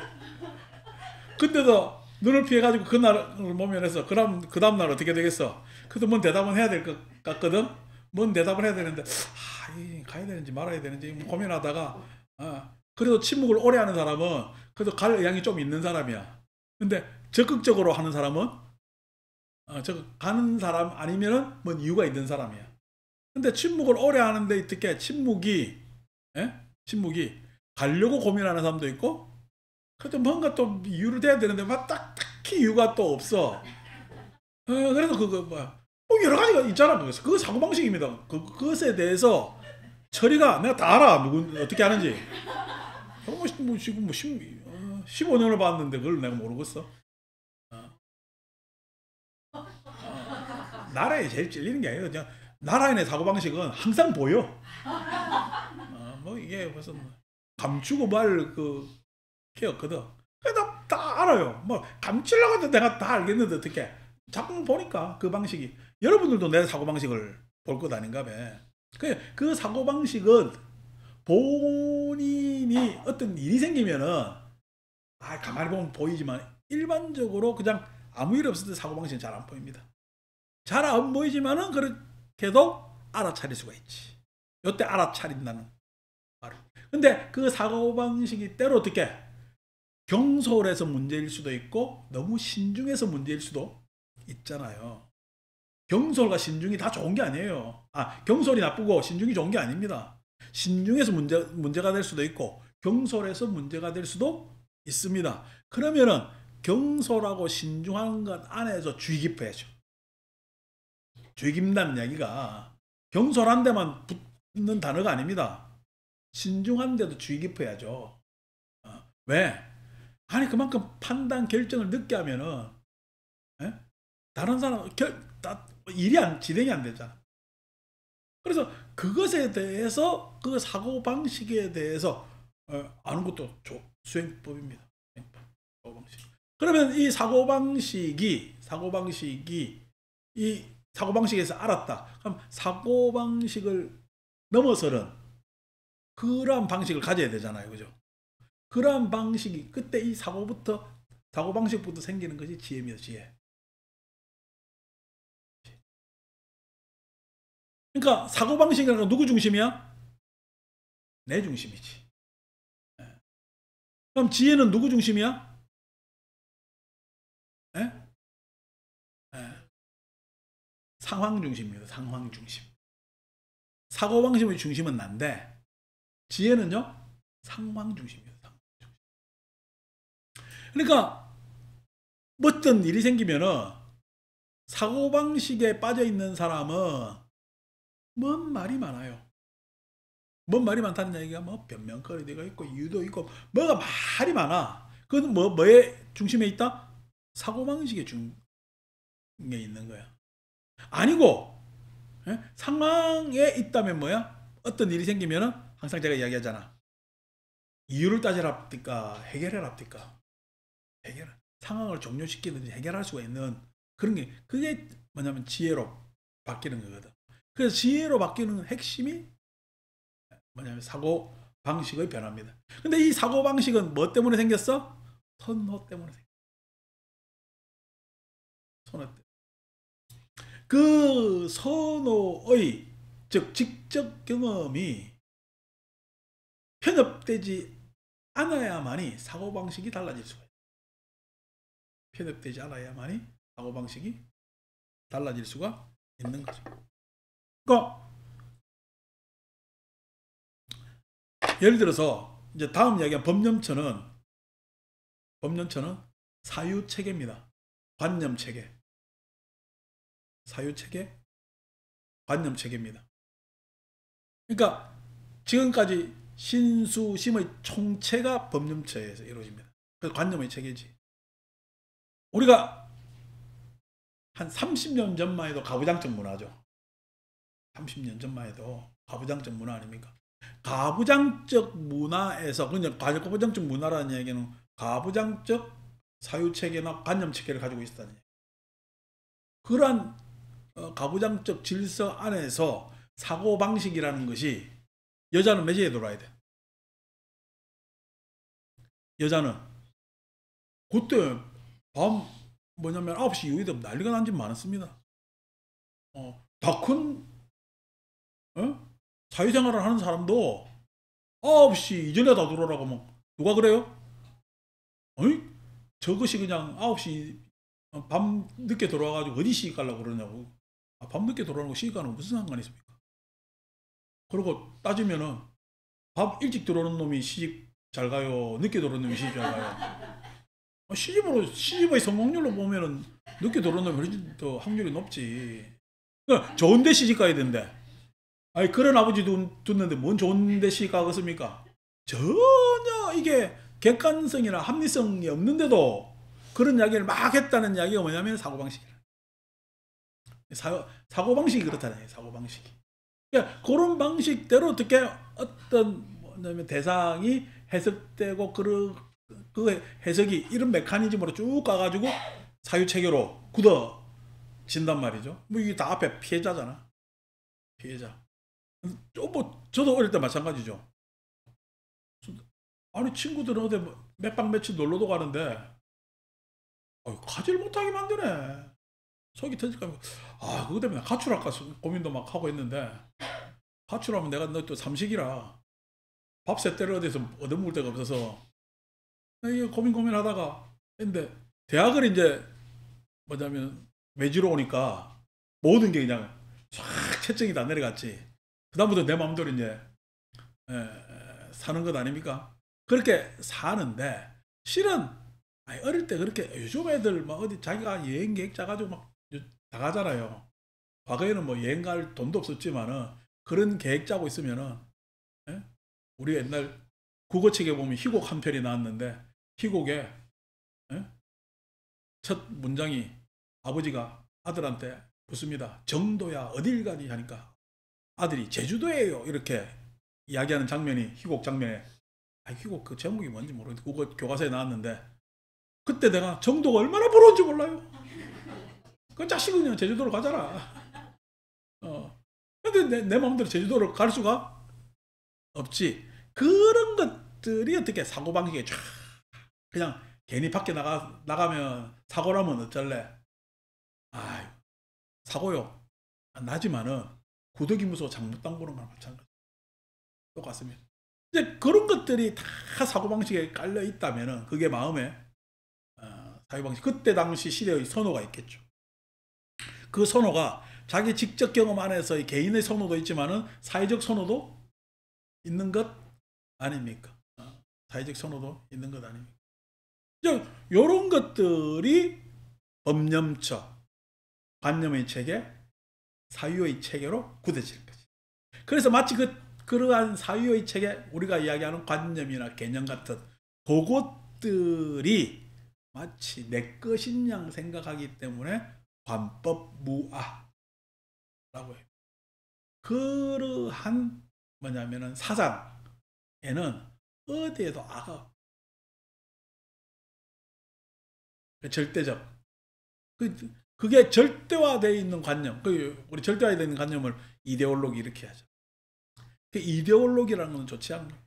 근데도 눈을 피해가지고 그날을 모면해서 그 다음날 어떻게 되겠어? 그래도 뭔 대답은 해야 될 것 같거든? 뭔 대답을 해야 되는데 가야 되는지 말아야 되는지 고민하다가 그래도 침묵을 오래 하는 사람은 그래도 갈 의향이 좀 있는 사람이야. 근데 적극적으로 하는 사람은 가는 사람 아니면은 뭔 이유가 있는 사람이야. 근데 침묵을 오래 하는데 어떻게 침묵이 가려고 고민하는 사람도 있고 그래도 뭔가 또 이유를 대야 되는데 막 딱히 이유가 또 없어. 그래서 그거 여러 가지가 있잖아. 그거 사고방식입니다. 그것에 대해서 처리가 내가 다 알아. 어떻게 하는지. 지금 15년을 봤는데 그걸 내가 모르겠어. 나라에 제일 찔리는 게 아니라 그냥 나라인의 사고방식은 항상 보여. 뭐 이게 무슨 감추고 말 게 없거든. 그래서 다 알아요. 뭐 감추려고 해도 내가 다 알겠는데 어떻게. 자꾸 보니까 그 방식이. 여러분들도 내 사고방식을 볼 것 아닌가 봐. 그 사고방식은 본인이 어떤 일이 생기면은 가만히 보면 보이지만 일반적으로 그냥 아무 일 없을 때 사고방식은 잘 안 보입니다. 잘 안 보이지만은 그렇게도 알아차릴 수가 있지. 요때 알아차린다는 바로. 근데 그 사고방식이 때로 어떻게 경솔해서 문제일 수도 있고 너무 신중해서 문제일 수도 있잖아요. 경솔과 신중이 다 좋은 게 아니에요. 경솔이 나쁘고 신중이 좋은 게 아닙니다. 신중해서 문제가 될 수도 있고 경솔해서 문제가 될 수도 있습니다. 그러면은 경솔하고 신중한 것 안에서 주의 깊어야죠. 주의 깊다는 이야기가 경솔한 데만 붙는 단어가 아닙니다. 신중한 데도 주의 깊어야죠. 왜? 그만큼 판단 결정을 늦게 하면은 다른 사람 일이 진행이 안 되잖아. 그래서 그것에 대해서 그 사고 방식에 대해서 아는 것도 수행법입니다. 사고방식. 그러면 이 사고방식에서 알았다. 그럼 사고방식을 넘어서는 그러한 방식을 가져야 되잖아요, 그죠? 그러한 방식이 그때 이 사고방식부터 생기는 것이 지혜입니다. 지혜. 그러니까 사고방식이라는 건 누구 중심이야? 내 중심이지. 그럼 지혜는 누구 중심이야? 상황 중심입니다. 상황 중심. 사고방식의 중심은 난데 지혜는요? 상황 중심입니다. 상황 중심. 그러니까 어떤 일이 생기면은 사고방식에 빠져있는 사람은 뭔 말이 많아요. 뭔 말이 많다는 얘기가 뭐 변명거리가 있고 이유도 있고 뭐가 말이 많아. 그건 뭐의 중심에 있다? 사고방식의 중에 있는 거야. 아니고 상황에 있다면 뭐야? 어떤 일이 생기면은 항상 제가 이야기하잖아. 이유를 따져라 합니까? 해결해라 합니까? 상황을 종료시키든지 해결할 수가 있는 그런 게 그게 뭐냐면 지혜로 바뀌는 거거든. 그래서 지혜로 바뀌는 핵심이 뭐냐면 사고 방식의 변화입니다. 근데 이 사고 방식은 뭐 때문에 생겼어? 선호 때문에 생겼어. 선호 때문에. 그 선호의 즉 직접 경험이 편협되지 않아야만이 사고방식이 달라질 수가 있어요. 편협되지 않아야만이 사고방식이 달라질 수가 있는 거죠. 그러니까 예를 들어서 이제 다음 이야기한 법념처는 사유체계입니다. 관념체계. 사유체계, 관념체계입니다. 그러니까 지금까지 신수심의 총체가 법념체에서 이루어집니다. 그래서 관념의 체계지. 우리가 한 30년 전만 해도 가부장적 문화죠. 30년 전만 해도 가부장적 문화 아닙니까? 가부장적 문화에서, 그냥 가부장적 문화라는 얘기는 가부장적 사유체계나 관념체계를 가지고 있다는 얘기예요. 그러한 가부장적 질서 안에서 사고방식이라는 것이, 여자는 몇 시에 들어와야 돼? 여자는 그때 밤 뭐냐면 9시 이후에 난리가 난 집 많았습니다. 다 큰 사회생활을 하는 사람도 9시 이전에 다 들어오라고 뭐 누가 그래요? 어이? 저것이 그냥 9시 밤 늦게 들어와가지고 어디 시집 가려고 그러냐고. 밤 늦게 들어오는 거 시집 가는 거 무슨 상관이 있습니까? 그리고 따지면은 밤 일찍 들어오는 놈이 시집 잘 가요? 늦게 들어오는 놈이 시집 잘 가요? 시집의 성공률로 보면은 늦게 들어오는 놈이 훨씬 더 확률이 높지. 그러니까 좋은데 시집 가야 된대. 아니, 그런 아버지 뒀는데 뭔 좋은데 시집 가겠습니까? 전혀 이게 객관성이나 합리성이 없는데도 그런 이야기를 막 했다는 이야기가 뭐냐면 사고방식이라. 사고방식이 그렇다네. 사고방식이. 그러니까 그런 방식대로 어떻게 어떤 뭐냐면 대상이 해석되고 그 해석이 이런 메커니즘으로 쭉 가가지고 사유체계로 굳어진단 말이죠. 뭐 이게 다 앞에 피해자잖아. 피해자. 저도 어릴 때 마찬가지죠. 아니, 친구들은 어디 몇 박 며칠 놀러도 가는데 가지를 못하게 만드네. 속이 터질까. 그거 때문에 가출할까 고민도 막 하고 했는데, 가출하면 내가 너 또 삼식이라 밥 세 때를 어디서 얻어먹을 데가 없어서 이게 고민하다가 했는데, 대학을 이제 뭐냐면 외지로 오니까 모든 게 그냥 쫙 채증이 다 내려갔지. 그다음부터 내 마음대로 이제 사는 것 아닙니까? 그렇게 사는데, 실은 어릴 때 그렇게, 요즘 애들 막 어디 자기가 여행 계획 짜가지고 막 다 가잖아요. 과거에는 뭐 여행 갈 돈도 없었지만은 그런 계획 짜고 있으면은, 우리 옛날 국어책에 보면 희곡 한 편이 나왔는데, 희곡에 첫 문장이 아버지가 아들한테 묻습니다. 정도야 어딜 가니 하니까 아들이 제주도예요 이렇게 이야기하는 장면이 희곡 장면에, 희곡 그 제목이 뭔지 모르겠는데 국어 교과서에 나왔는데, 그때 내가 정도가 얼마나 부러운지 몰라요. 그 자식은 그냥 제주도로 가잖아. 근데 내 마음대로 제주도로 갈 수가 없지. 그런 것들이 어떻게 사고방식에 쫙, 그냥 괜히 밖에 나가면 사고라면 어쩔래. 사고요. 나지만은 구더기 무서워 장못당 보는 거랑 마찬가지. 똑같습니다. 이제 그런 것들이 다 사고방식에 깔려 있다면은 그게 마음에 사고방식, 그때 당시 시대의 선호가 있겠죠. 그 선호가 자기 직접 경험 안에서의 개인의 선호도 있지만은 사회적 선호도 있는 것 아닙니까? 사회적 선호도 있는 것 아닙니까? 이런 것들이 법념처, 관념의 체계, 사유의 체계로 굳어지는 거지. 그래서 마치 그러한 사유의 체계, 우리가 이야기하는 관념이나 개념 같은 그것들이 마치 내 것인 양 생각하기 때문에 관법무아라고 해요. 그러한 뭐냐면은 사상에는 어디에도 악어, 절대적, 그게 절대화되어 있는 관념, 우리 절대화되어 있는 관념을 이데올로기 이렇게 하죠. 그 이데올로기라는 건 좋지 않은 거예요.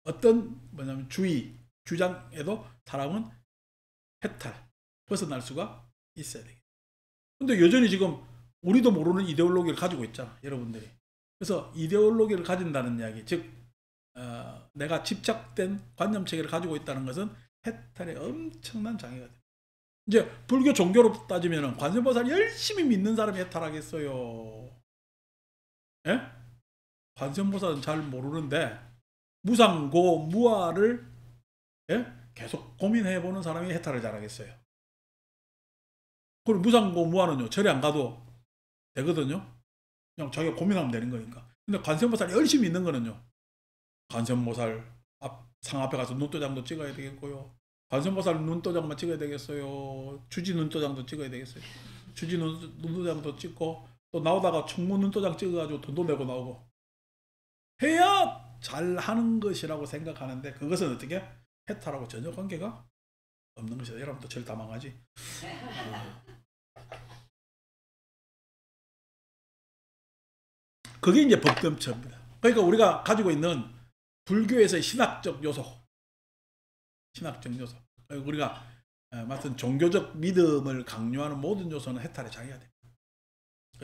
어떤 뭐냐면 주장에도 사람은 해탈, 벗어날 수가 있어야 되겠다. 근데 여전히 지금 우리도 모르는 이데올로기를 가지고 있잖아, 여러분들이. 그래서 이데올로기를 가진다는 이야기, 즉 내가 집착된 관념체계를 가지고 있다는 것은 해탈에 엄청난 장애가 됩니다. 이제 불교 종교로 따지면 관세음보살 열심히 믿는 사람이 해탈하겠어요? 예? 관세음보살은 잘 모르는데 무상고 무아를 계속 고민해보는 사람이 해탈을 잘하겠어요. 그리고 무상고 무아는요 절에 안 가도 되거든요. 그냥 자기가 고민하면 되는 거니까. 근데 관세음보살 열심히 있는 거는요, 관세음보살 상 앞에 가서 눈도장도 찍어야 되겠고요, 관세음보살 눈도장만 찍어야 되겠어요, 주지 눈도장도 찍어야 되겠어요. 주지 눈도장도 찍고 또 나오다가 총무 눈도장 찍어가지고 돈도 내고 나오고 해야 잘하는 것이라고 생각하는데, 그것은 어떻게 해탈하고 전혀 관계가 없는 것이다. 여러분도 절 다 망하지. 그게 이제 법점처입니다. 그러니까 우리가 가지고 있는 불교에서의 신학적 요소, 우리가 맡은 종교적 믿음을 강요하는 모든 요소는 해탈에 잘해야 돼요.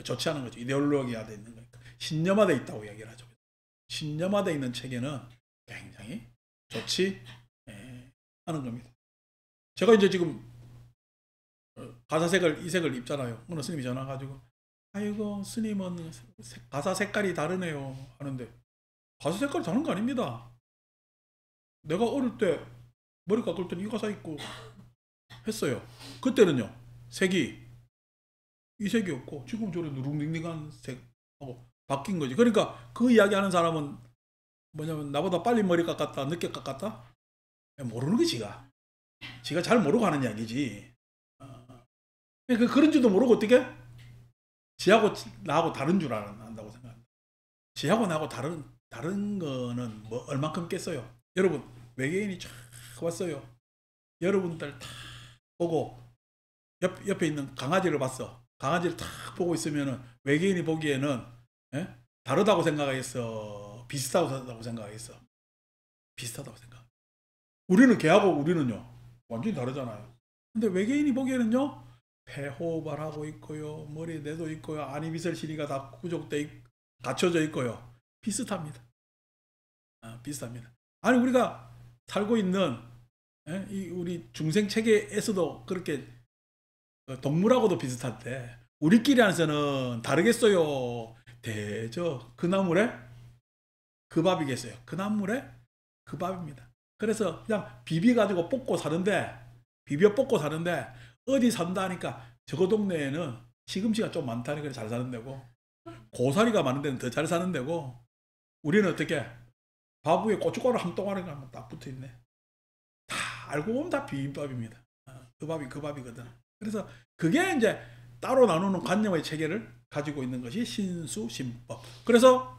좋지 않은 거죠. 이데올로기화되어 있는 거니까. 신념화되어 있다고 이야기를 하죠. 신념화되어 있는 체계는 굉장히 좋지 않은 겁니다. 제가 이제 지금 가사색을 이색을 입잖아요. 어느 스님이 전화 가지고 아이고 스님은 가사 색깔이 다르네요 하는데, 가사 색깔이 다른 거 아닙니다. 내가 어릴 때 머리 깎을 때는 이 가사 있고 했어요. 그때는요 색이 이 색이었고 지금 저런 누룽딩딩한 색하고 바뀐 거지. 그러니까 그 이야기하는 사람은 뭐냐면 나보다 빨리 머리 깎았다 늦게 깎았다 모르는 거. 지가 잘 모르고 하는 이야기지. 그런 줄도 모르고 어떻게 지하고 나하고 다른 줄 안다고 생각합니다. 지하고 나하고 다른 거는 뭐 얼만큼 깼어요. 여러분 외계인이 쫙 왔어요. 여러분들 다 보고 옆에 있는 강아지를 봤어. 강아지를 탁 보고 있으면은 외계인이 보기에는 다르다고 생각하겠어, 비슷하다고 생각하겠어? 비슷하다고 생각. 우리는 걔하고 우리는요 완전히 다르잖아요. 근데 외계인이 보기에는요 폐호흡하고 있고요, 머리에 뇌도 있고요, 안이비설시리가 다 갖춰져 있고요, 비슷합니다. 비슷합니다. 아니 우리가 살고 있는 우리 중생 체계에서도 그렇게 동물하고도 비슷한데 우리끼리 안에서는 다르겠어요. 대저 그 나물에 그 밥이겠어요. 그 나물에 그 밥입니다. 그래서 그냥 비벼 뽑고 사는데 어디 산다 하니까 저거 동네에는 시금치가 좀 많다니까 잘 사는 데고, 고사리가 많은 데는 더 잘 사는 데고, 우리는 어떻게 밥 위에 고춧가루 한 덩어리가 딱 붙어 있네. 다 알고 보면 다 비빔밥입니다. 그 밥이거든. 그래서 그게 이제 따로 나누는 관념의 체계를 가지고 있는 것이 신수신법. 그래서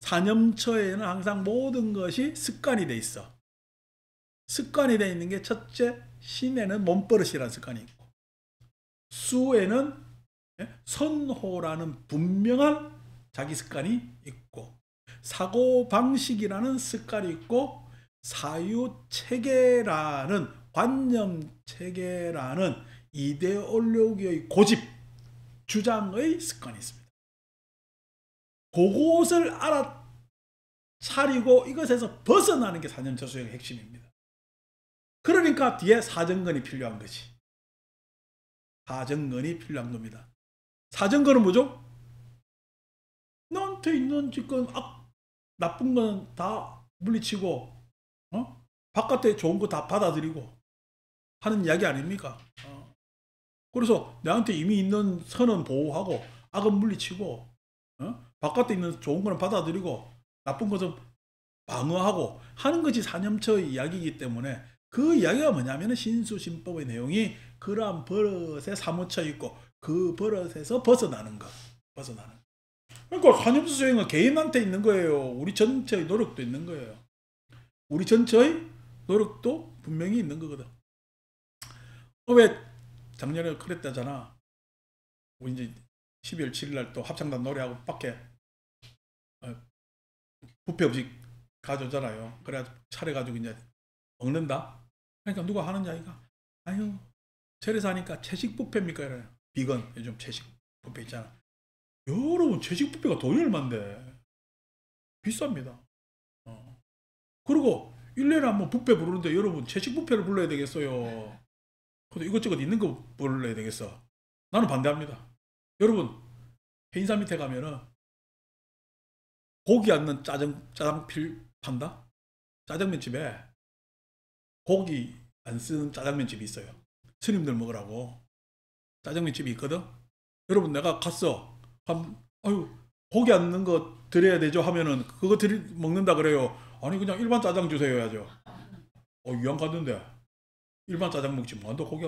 사념처에는 항상 모든 것이 습관이 돼 있어. 습관이 돼 있는 게 첫째, 신에는 몸버릇이라는 습관이 있고, 수에는 선호라는 분명한 자기 습관이 있고, 사고방식이라는 습관이 있고, 사유체계라는 관념체계라는 이데올로기의 고집, 주장의 습관이 있습니다. 그것을 알아차리고 이것에서 벗어나는 게 사념처수의 핵심입니다. 그러니까 뒤에 사정건이 필요한 거지. 사정건이 필요한 겁니다. 사정건은 뭐죠? 나한테 있는 지금 나쁜 건 다 물리치고 바깥에 좋은 거 다 받아들이고 하는 이야기 아닙니까? 그래서 나한테 이미 있는 선은 보호하고 악은 물리치고 바깥에 있는 좋은 거는 받아들이고 나쁜 것은 방어하고 하는 것이 사념처의 이야기이기 때문에, 그 이야기가 뭐냐면 신수신법의 내용이 그러한 버릇에 사무쳐 있고 그 버릇에서 벗어나는 것. 그러니까 사념처 수행은 개인한테 있는 거예요. 우리 전체의 노력도 있는 거예요. 우리 전체의 노력도 분명히 있는 거거든. 왜 작년에 그랬다잖아. 우리 이제 12월 7일 날 또 합창단 노래하고 밖에 뷔페 음식 가져오잖아요. 그래가지고 차려가지고 이제 먹는다. 그러니까 누가 하는 이야기가, 아유 절에서 하니까 채식 뷔페입니까? 이래요. 비건 요즘 채식 뷔페 있잖아. 여러분 채식 뷔페가 돈이 얼만데 비쌉니다. 그리고 1년에 한번 뷔페 부르는데 여러분 채식 뷔페를 불러야 되겠어요? 근데 이것저것 있는 거 불러야 되겠어? 나는 반대합니다. 여러분 회인사 밑에 가면은 고기 않는 짜장필 판다? 짜장면집에 고기 안 쓰는 짜장면집이 있어요. 스님들 먹으라고 짜장면집이 있거든. 여러분 내가 갔어. 아유 고기 안 넣는 거 드려야 되죠 하면은 그거 먹는다 그래요. 아니 그냥 일반 짜장 주세요 해야죠. 이왕 갔는데 일반 짜장 먹지 뭐한다 고기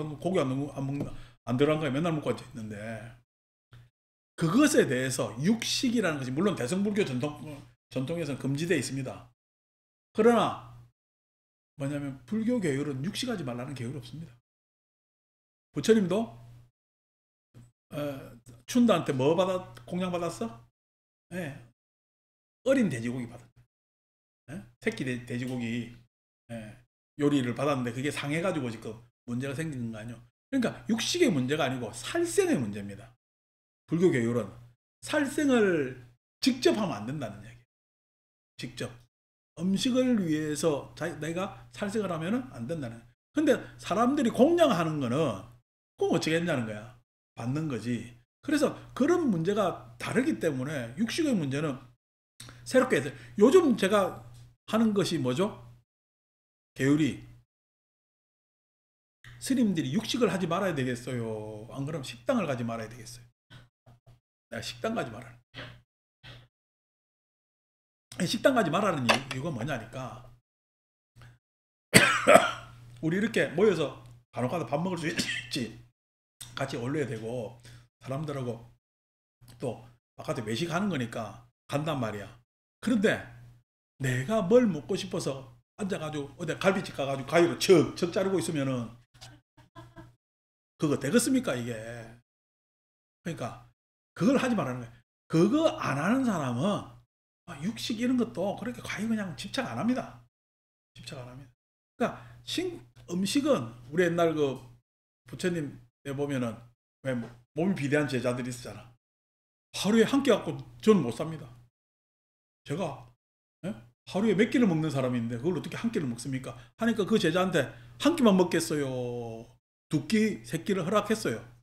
안 들어간 거에 맨날 먹고 있는데 그것에 대해서 육식이라는 것이 물론 대성불교 전통에서는 금지되어 있습니다. 그러나 뭐냐면 불교 계율은 육식하지 말라는 계율이 없습니다. 부처님도 춘다한테 뭐 공양 받았어? 예, 어린 돼지고기 받았다. 예? 새끼 돼지고기 요리를 받았는데 그게 상해가지고 지금 문제가 생기는 거 아니요. 그러니까 육식의 문제가 아니고 살생의 문제입니다. 불교 계율은 살생을 직접 하면 안 된다는 얘기예요. 직접 음식을 위해서 내가 살생을 하면 안 된다는. 근데 사람들이 공양하는 거는 그럼 어쩌겠냐는 거야. 받는 거지. 그래서 그런 문제가 다르기 때문에 육식의 문제는 새롭게 해서 요즘 제가 하는 것이 뭐죠? 계율이 스님들이 육식을 하지 말아야 되겠어요. 안 그러면 식당을 가지 말아야 되겠어요. 내가 식당 가지 말아라. 식당 가지 말라는 이유가 뭐냐니까 우리 이렇게 모여서 간혹가다 밥 먹을 수 있지. 같이 어울려야 되고 사람들하고 또 바깥에 외식하는 거니까 간단 말이야. 그런데 내가 뭘 먹고 싶어서 앉아가지고 어디 갈비집 가가지고 가위로 척 자르고 있으면은 그거 되겠습니까 이게. 그러니까 그걸 하지 말라는 거야. 그거 안 하는 사람은 육식 이런 것도 그렇게 과히 그냥 집착 안 합니다. 집착 안 합니다. 그러니까 음식은 우리 옛날 그 부처님 때 보면은 왜 몸이 비대한 제자들이 있었잖아. 하루에 한 끼 갖고 저는 못 삽니다. 제가 하루에 몇 끼를 먹는 사람인데 그걸 어떻게 한 끼를 먹습니까? 하니까 그 제자한테 한 끼만 먹겠어요. 두 끼, 세 끼를 허락했어요.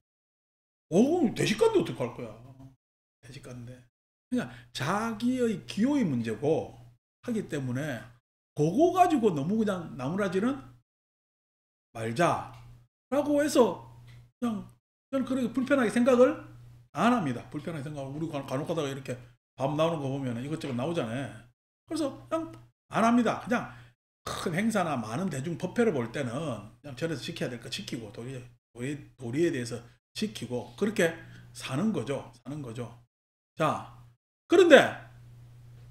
대식가인데 어떡할 거야. 대식가인데. 그러니까 자기의 기호의 문제고 하기 때문에 그거 가지고 너무 그냥 나무라지는 말자라고 해서 그냥 저는 그렇게 불편하게 생각을 안 합니다. 불편하게 생각을. 우리 간혹 가다가 이렇게 밥 나오는 거 보면 이것저것 나오잖아요. 그래서 그냥 안 합니다. 그냥 큰 행사나 많은 대중 법회를 볼 때는 그냥 절에서 지켜야 될 거 지키고 도리에 대해서 지키고 그렇게 사는 거죠. 자, 그런데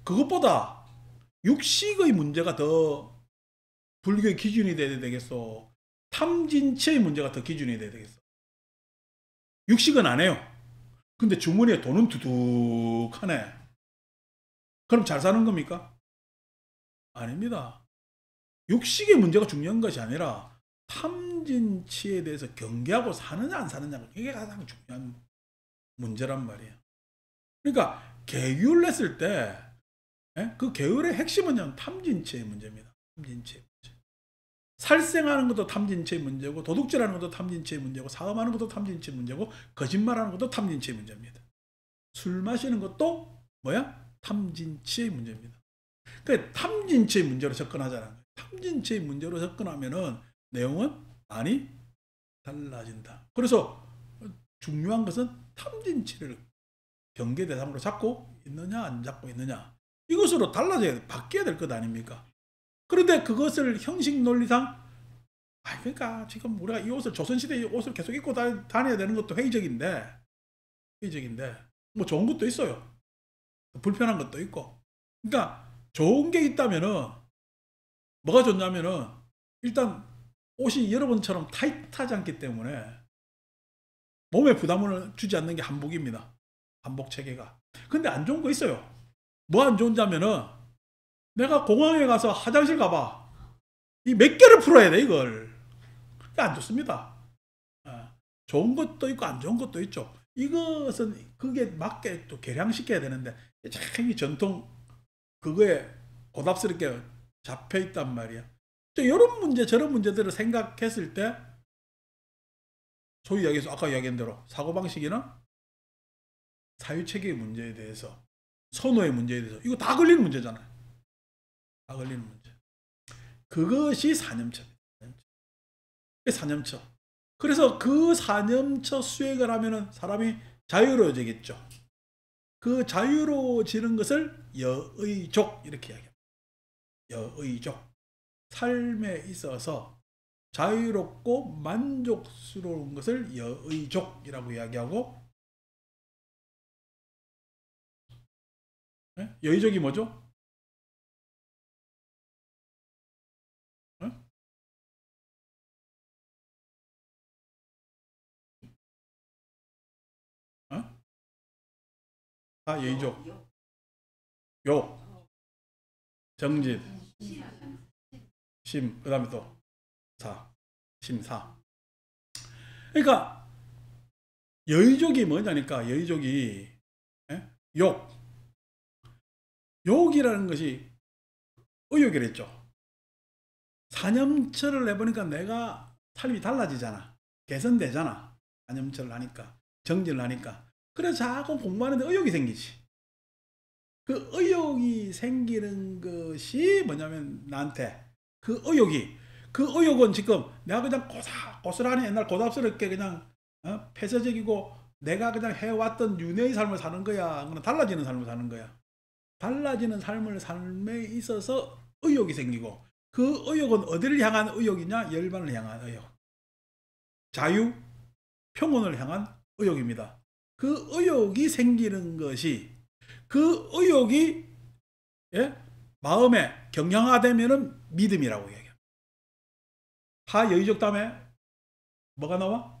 그것보다 육식의 문제가 더 불교의 기준이 돼야 되겠어? 탐진치의 문제가 더 기준이 돼야 되겠어? 육식은 안 해요. 근데 주머니에 돈은 두둑하네. 그럼 잘 사는 겁니까? 아닙니다. 육식의 문제가 중요한 것이 아니라 탐진치에 대해서 경계하고 사느냐 안 사느냐 이게 가장 중요한 문제란 말이에요. 그러니까 계율냈을 때 그 계율의 핵심은 탐진치의 문제입니다. 탐진치의 문제. 살생하는 것도 탐진치의 문제고 도둑질하는 것도 탐진치의 문제고 사음하는 것도 탐진치의 문제고 거짓말하는 것도 탐진치의 문제입니다. 술 마시는 것도 뭐야? 탐진치의 문제입니다. 그러니까 탐진치의 문제로 접근하잖아요. 탐진치의 문제로 접근하면은 내용은 많이 달라진다. 그래서 중요한 것은 탐진치를 경계 대상으로 잡고 있느냐 안 잡고 있느냐 이것으로 달라져야 돼. 바뀌어야 될 것 아닙니까? 그런데 그것을 형식 논리상 그러니까 지금 우리가 이 옷을 조선시대 옷을 계속 입고 다녀야 되는 것도 회의적인데 뭐 좋은 것도 있어요. 불편한 것도 있고. 그러니까 좋은 게 있다면은 뭐가 좋냐면은 일단 옷이 여러분처럼 타이트하지 않기 때문에 몸에 부담을 주지 않는 게 한복입니다. 한복 체계가. 근데 안 좋은 거 있어요. 뭐 안 좋은자면은 내가 공항에 가서 화장실 가봐. 이 몇 개를 풀어야 돼 이걸. 안 좋습니다. 좋은 것도 있고 안 좋은 것도 있죠. 이것은 그게 맞게 또 개량시켜야 되는데 참 전통 그거에 고답스럽게 잡혀 있단 말이야. 이런 문제 저런 문제들을 생각했을 때 소위 이야기해서 아까 이야기한 대로 사고방식이나 사유체계의 문제에 대해서 선호의 문제에 대해서 이거 다 걸리는 문제잖아요. 다 걸리는 문제. 그것이 사념처입니다. 사념처. 그래서 그 사념처 수행을 하면은 사람이 자유로워지겠죠. 그 자유로워지는 것을 여의족 이렇게 이야기합니다. 여의족. 삶에 있어서 자유롭고 만족스러운 것을 여의족이라고 이야기하고, 여의족이 뭐죠? 여의족. 욕, 정진, 심, 그 다음에 또 사, 심사. 그러니까 여의족이 뭐냐니까, 여의족이 욕이라는 것이 의욕이랬죠. 사념처를 해보니까 내가 삶이 달라지잖아. 개선되잖아. 사념처를 하니까, 정진을 하니까. 그래서 자꾸 공부하는데 의욕이 생기지. 그 의욕이 생기는 것이 뭐냐면 나한테 그 의욕은 지금 내가 그냥 고스란히 옛날 고답스럽게 그냥 폐쇄적이고 내가 그냥 해왔던 윤회의 삶을 사는 거야. 그냥 달라지는 삶을 사는 거야. 달라지는 삶에 있어서 의욕이 생기고, 그 의욕은 어디를 향한 의욕이냐? 열반을 향한 의욕. 자유, 평온을 향한 의욕입니다. 그 의욕이 생기는 것이, 그 의욕이 마음에 경향화되면은 믿음이라고 얘기해요. 하여의족 다음에 뭐가 나와?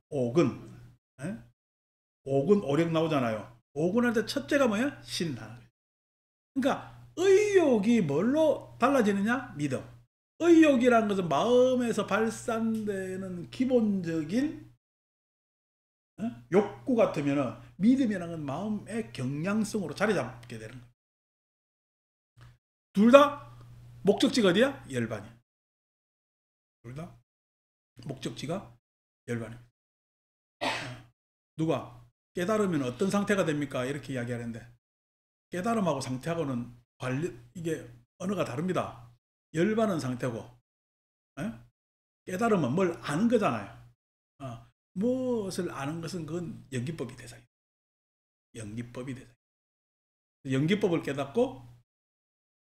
오근. 오근, 오력 나오잖아요. 오근할 때 첫째가 뭐야? 신하는 거예요. 그러니까 의욕이 뭘로 달라지느냐? 믿음. 의욕이라는 것은 마음에서 발산되는 기본적인 욕구 같으면은 믿음이라는 건 마음의 경향성으로 자리 잡게 되는 거예요. 둘 다 목적지가 어디야? 열반이야. 둘 다 목적지가 열반이야. 누가 깨달으면 어떤 상태가 됩니까? 이렇게 이야기하는데, 깨달음하고 상태하고는 이게 언어가 다릅니다. 열반은 상태고, 깨달음은 뭘 아는 거잖아요. 무엇을 아는 것은 그건 연기법이 대상이에요. 연기법이 대상. 연기법을 깨닫고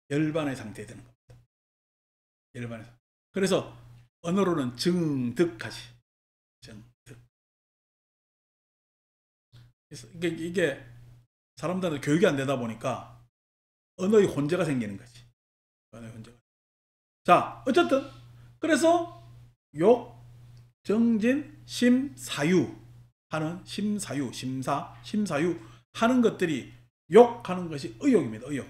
열반의 상태에 드는 겁니다. 열반의 상태. 그래서 언어로는 정득하지. 정득. 그래서 이게 사람들한테 교육이 안 되다 보니까 언어의 혼재가 생기는 거지. 언어의 혼재가. 자, 어쨌든 그래서 욕, 정진, 심, 사유 하는, 심사유, 심사유 하는 것들이, 욕하는 것이 의욕입니다. 의욕.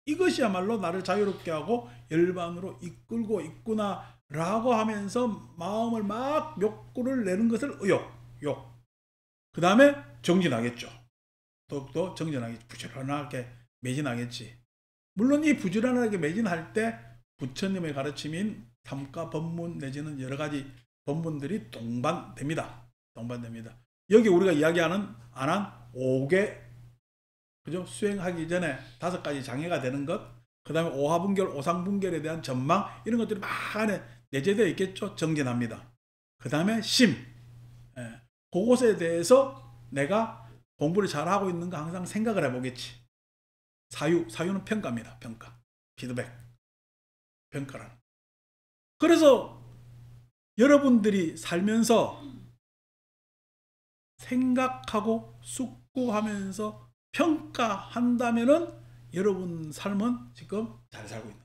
이것이야말로 나를 자유롭게 하고 열반으로 이끌고 있구나 라고 하면서 마음을 막 욕구를 내는 것을 욕. 그 다음에 정진하겠죠. 더욱더 정진하겠지. 부지런하게 매진하겠지. 물론 이 부지런하게 매진할 때 부처님의 가르침인 삼가 법문 내지는 여러 가지 법문들이 동반됩니다. 여기 우리가 이야기하는 안한 5개, 그죠? 수행하기 전에 5가지 장애가 되는 것, 그 다음에 오하분결, 오상분결에 대한 전망, 이런 것들이 막 안에 내재되어 있겠죠. 정진합니다. 그 다음에 심, 그것에 대해서 내가 공부를 잘하고 있는가 항상 생각을 해보겠지. 사유는 평가입니다. 평가, 피드백, 평가라는. 그래서 여러분들이 살면서 생각하고 숙고하면서 평가한다면은 여러분 삶은 지금 잘 살고 있는.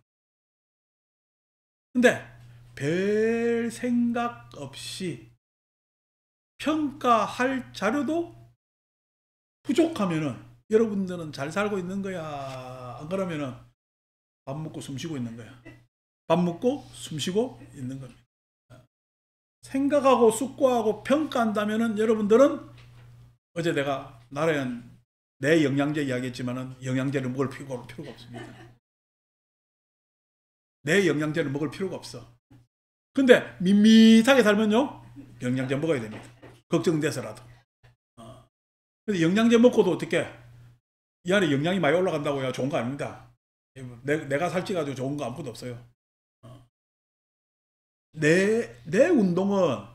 근데 별 생각 없이 평가할 자료도 부족하면은 여러분들은 잘 살고 있는 거야? 안 그러면은 밥 먹고 숨 쉬고 있는 거야? 밥 먹고 숨 쉬고 있는 겁니다. 생각하고 숙고하고 평가한다면은 여러분들은, 어제 내가 나라연 내 영양제 이야기했지만은 영양제를 먹을 필요가 없습니다. 내 영양제를 먹을 필요가 없어. 근데 밋밋하게 살면요, 영양제 먹어야 됩니다. 걱정돼서라도. 근데 영양제 먹고도 어떻게 이 안에 영양이 많이 올라간다고요? 좋은 거 아닙니다. 내가 살찌가지고 좋은 거 아무것도 없어요. 내 운동은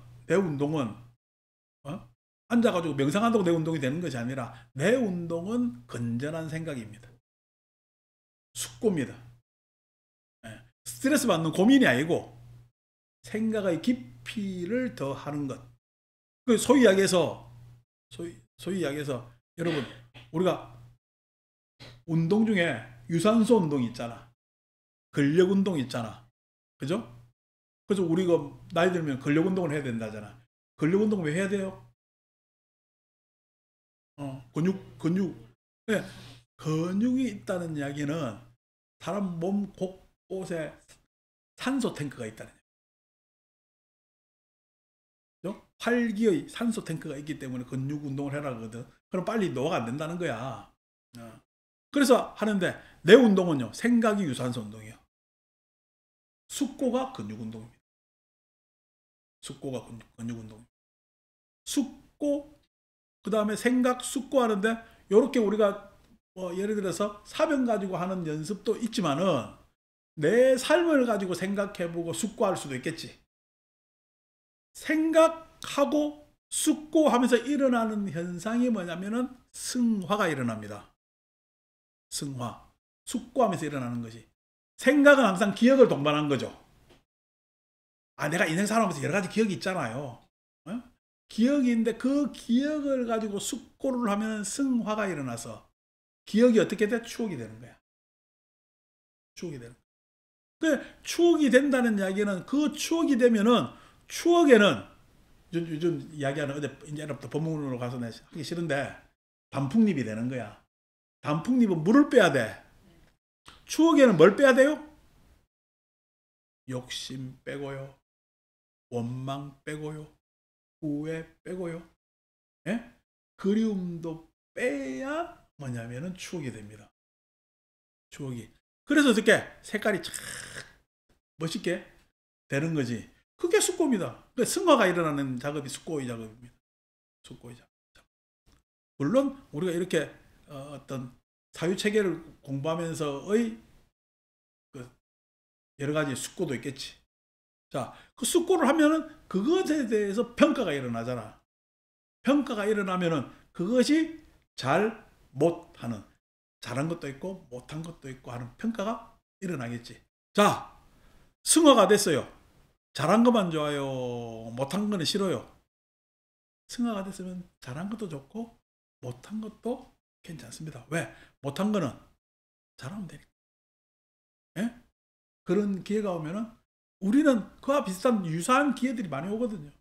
앉아가지고 명상한다고 내 운동이 되는 것이 아니라 내 운동은 건전한 생각입니다. 숙고입니다. 스트레스 받는 고민이 아니고 생각의 깊이를 더하는 것. 소위 이야기해서 여러분 우리가 운동 중에 유산소 운동이 있잖아. 근력 운동이 있잖아. 그죠? 그래서 우리가 나이 들면 근력 운동을 해야 된다잖아. 근력 운동 왜 해야 돼요? 근육. 네. 근육이 있다는 이야기는 사람 몸 곳곳에 산소 탱크가 있다는 얘기죠. 활기의 산소 탱크가 있기 때문에 근육 운동을 해라 그러거든. 그럼 빨리 노화가 안 된다는 거야. 그래서 하는데 내 운동은요. 생각이 유산소 운동이에요. 숙고가 근육 운동입니다. 숙고가 근육 운동. 숙고 그 다음에 생각 숙고하는데 이렇게 우리가 예를 들어서 사변 가지고 하는 연습도 있지만은 내 삶을 가지고 생각해보고 숙고할 수도 있겠지. 생각하고 숙고하면서 일어나는 현상이 뭐냐면은 승화가 일어납니다. 승화. 숙고하면서 일어나는 것이. 생각은 항상 기억을 동반한 거죠. 내가 인생 살아가면서 여러 가지 기억이 있잖아요. 기억이 있는데 그 기억을 가지고 숙고를 하면 승화가 일어나서 기억이 어떻게 돼? 추억이 되는 거야. 추억이 되는 거야. 추억이 된다는 이야기는 그 추억이 되면은 추억에는 요즘 이야기하는 이제부터 법문으로 가서 하기 싫은데 단풍잎이 되는 거야. 단풍잎은 물을 빼야 돼. 추억에는 뭘 빼야 돼요? 욕심 빼고요. 원망 빼고요. 후회 빼고요. 예? 그리움도 빼야 뭐냐면은 추억이 됩니다. 추억이. 그래서 어떻게 색깔이 쫙 멋있게 되는 거지. 그게 숙고입니다. 승화가 일어나는 작업이 숙고의 작업입니다. 숙고의 작업. 물론 우리가 이렇게 어떤 사유체계를 공부하면서의 여러 가지 숙고도 있겠지. 자, 그 숙고를 하면은 그것에 대해서 평가가 일어나잖아. 평가가 일어나면은 그것이 잘 못하는, 잘한 것도 있고 못한 것도 있고 하는 평가가 일어나겠지. 자, 승화가 됐어요. 잘한 것만 좋아요. 못한 거는 싫어요. 승화가 됐으면 잘한 것도 좋고 못한 것도 괜찮습니다. 왜? 못한 거는 잘하면 되니까. 예? 그런 기회가 오면은 우리는 그와 비슷한 유사한 기회들이 많이 오거든요.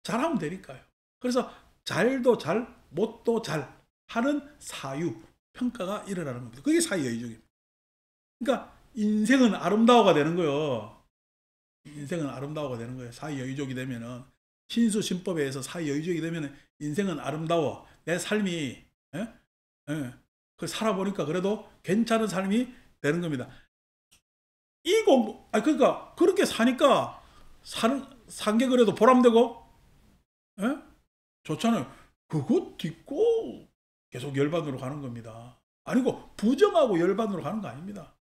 잘하면 되니까요. 그래서 잘도 잘, 못도 잘 하는 사유, 평가가 일어나는 겁니다. 그게 사유의존입니다. 그러니까 인생은 아름다워가 되는 거예요. 인생은 아름다워가 되는 거예요. 사유의존이 되면은 신수신법에 의해서 사유의존이 되면은 인생은 아름다워. 내 삶이 그 살아보니까 그래도 괜찮은 삶이 되는 겁니다. 이 공부, 그러니까 그렇게 사니까 산 게 그래도 보람되고, 좋잖아요. 그거 딛고 계속 열반으로 가는 겁니다. 아니고 부정하고 열반으로 가는 거 아닙니다.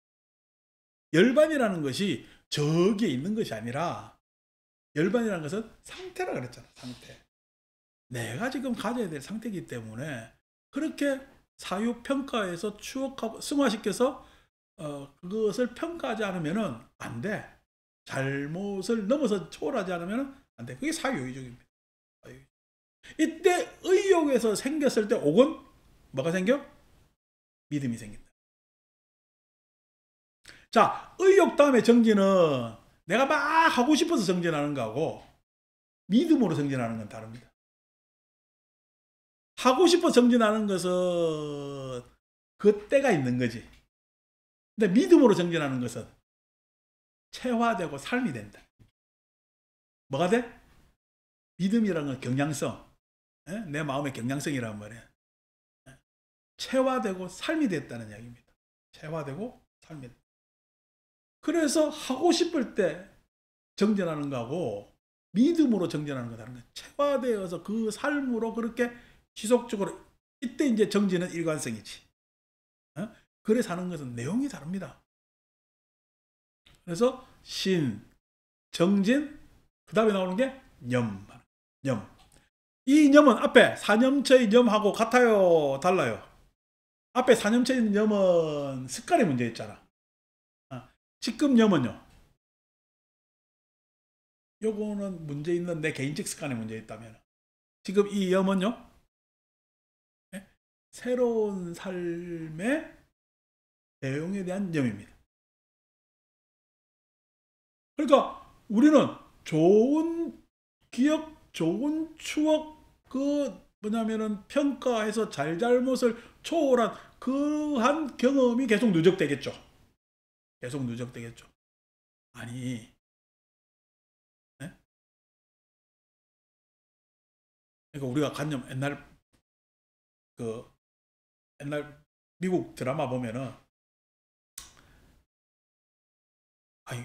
열반이라는 것이 저기에 있는 것이 아니라 열반이라는 것은 상태라 그랬잖아. 상태. 내가 지금 가져야 될 상태이기 때문에 그렇게 사유평가에서 추억하고 승화시켜서 그것을 평가하지 않으면 안 돼. 잘못을 넘어서 초월하지 않으면 안 돼. 그게 사유의존입니다. 이때 의욕에서 생겼을 때 옥은 뭐가 생겨? 믿음이 생긴다. 자, 의욕 다음에 정진은 내가 막 하고 싶어서 정진하는 거하고 믿음으로 정진하는 건 다릅니다. 하고 싶어 정진하는 것은 그때가 있는 거지. 근데 믿음으로 정진하는 것은 체화되고 삶이 된다. 뭐가 돼? 믿음이라는 건 경량성. 내 마음의 경량성이란 말이에요. 체화되고 삶이 됐다는 이야기입니다. 체화되고 삶이 됐다. 그래서 하고 싶을 때 정진하는 거하고 믿음으로 정진하는 거다는 거예요. 체화되어서 그 삶으로 그렇게 지속적으로, 이때 이제 정진은 일관성이지. 그래 사는 것은 내용이 다릅니다. 그래서 신, 정진, 그 다음에 나오는 게 념. 이 념은 앞에 사념처의 념하고 같아요, 달라요? 앞에 사념처의 념은 습관의 문제 있잖아. 지금 념은요, 요거는 문제 있는 내 개인적 습관의 문제 있다면, 지금 이 념은요, 새로운 삶의 내용에 대한 념입니다. 그러니까 우리는 좋은 기억, 좋은 추억, 뭐냐면은 평가해서 잘잘못을 초월한 그한 경험이 계속 누적되겠죠. 계속 누적되겠죠. 아니, 네? 그러니까 우리가 관념, 옛날 미국 드라마 보면은, 아이,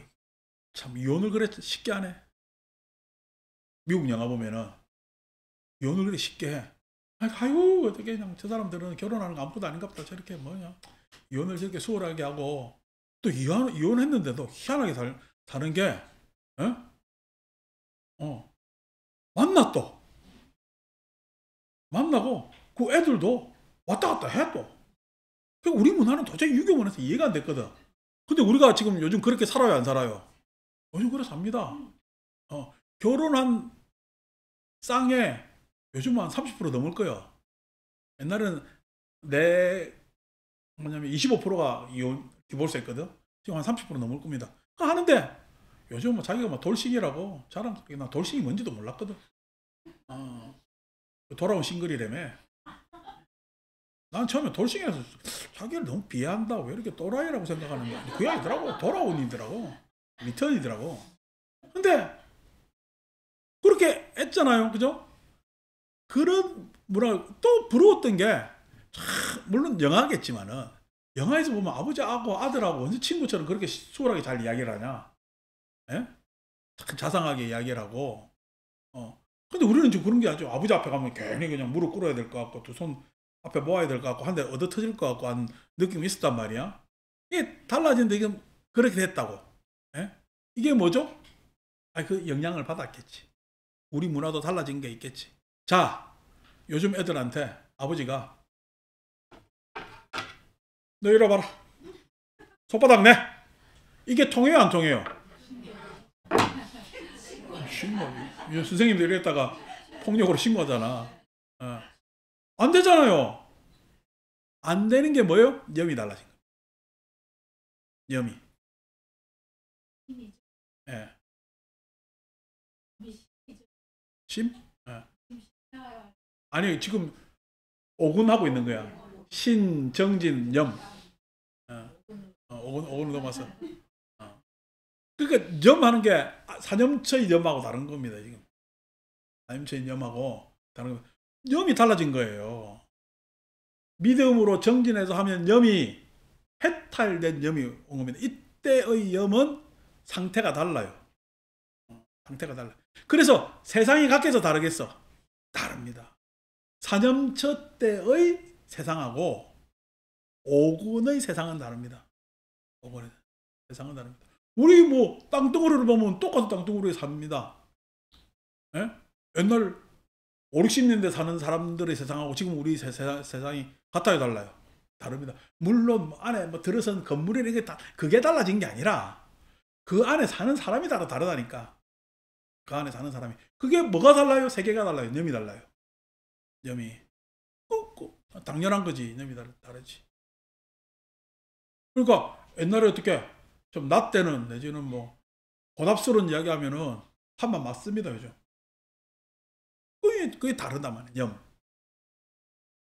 참 이혼을 그래 쉽게 하네. 미국 영화 보면은 이혼을 그래 쉽게 해. 아이고 어떻게 그냥 저 사람들은 결혼하는 거 아무것도 아닌가 보다. 저렇게 뭐냐 이혼을 저렇게 수월하게 하고, 또 이혼했는데도 희한하게 사는 게, 만나고 그 애들도 왔다 갔다 해 또. 그러니까 우리 문화는 도저히 유교 문화에서 이해가 안 됐거든. 근데 우리가 지금 요즘 그렇게 살아요, 안 살아요? 요즘 그래 삽니다. 결혼한 쌍에 요즘은 한 30% 넘을 거예요. 옛날에는 뭐냐면 25%가 디볼스 했거든. 지금 한 30% 넘을 겁니다. 하는데 요즘 뭐 자기가 뭐 돌싱이라고 자랑스럽게, 나 돌싱이 뭔지도 몰랐거든. 돌아온 싱글이라며. 난 처음에 돌싱에서 자기를 너무 비하한다, 왜 이렇게 또라이라고 생각하는 거야. 그게 아니더라고. 돌아온이더라고. 리턴이더라고. 근데 그렇게 했잖아요, 그죠? 그런 또 부러웠던 게, 물론 영화겠지만은, 영화에서 보면 아버지하고 아들하고 완전 친구처럼 그렇게 수월하게 잘 이야기를 하냐? 예? 자상하게 이야기를 하고. 근데 우리는 지금 그런 게 아니죠. 아버지 앞에 가면 괜히 그냥 무릎 꿇어야 될 것 같고, 두 손 앞에 모아야 될 것 같고, 한 대 얻어 터질 것 같고 한 느낌이 있었단 말이야. 이게 달라진데, 이게 그렇게 됐다고. 예? 이게 뭐죠? 그 영향을 받았겠지. 우리 문화도 달라진 게 있겠지. 자, 요즘 애들한테 아버지가, 너 이리 봐라, 손바닥 내. 이게 통해요, 안 통해요? 선생님들이 이랬다가 폭력으로 신고하잖아. 안 되잖아요. 안 되는 게 뭐예요? 념이 달라진 거예요. 념이. 예. 심? 예. 아니, 지금 오군하고 있는 거야. 신, 정진, 념. 오군 넘어서. 그러니까 념하는 게 사념처의 념하고 다른 겁니다, 지금. 사념처의 념하고 다른 거. 념이 달라진 거예요. 믿음으로 정진해서 하면 념이 해탈된 념이 온 겁니다. 이때의 념은 상태가 달라요. 상태가 달라요. 그래서 세상이 각해서 다르겠어? 다릅니다. 사념처 때의 세상하고 오군의 세상은 다릅니다. 오군의 세상은 다릅니다. 우리 뭐 땅덩어리를 보면 똑같은 땅덩어리에 삽니다. 예? 옛날 5, 60년대 사는 사람들의 세상하고 지금 우리 세상이 같아요, 달라요? 다릅니다. 물론 안에 뭐 들어선 건물이 이게 그게 달라진 게 아니라 그 안에 사는 사람이 다르다니까. 그 안에 사는 사람이. 그게 뭐가 달라요? 세계가 달라요? 념이 달라요? 념이. 당연한 거지. 념이 다르지. 그러니까 옛날에 어떻게 좀 나 때는 내지는 뭐 고답스러운 이야기 하면은 한번 맞습니다, 요즘. 그게 다르단 말이야, 념.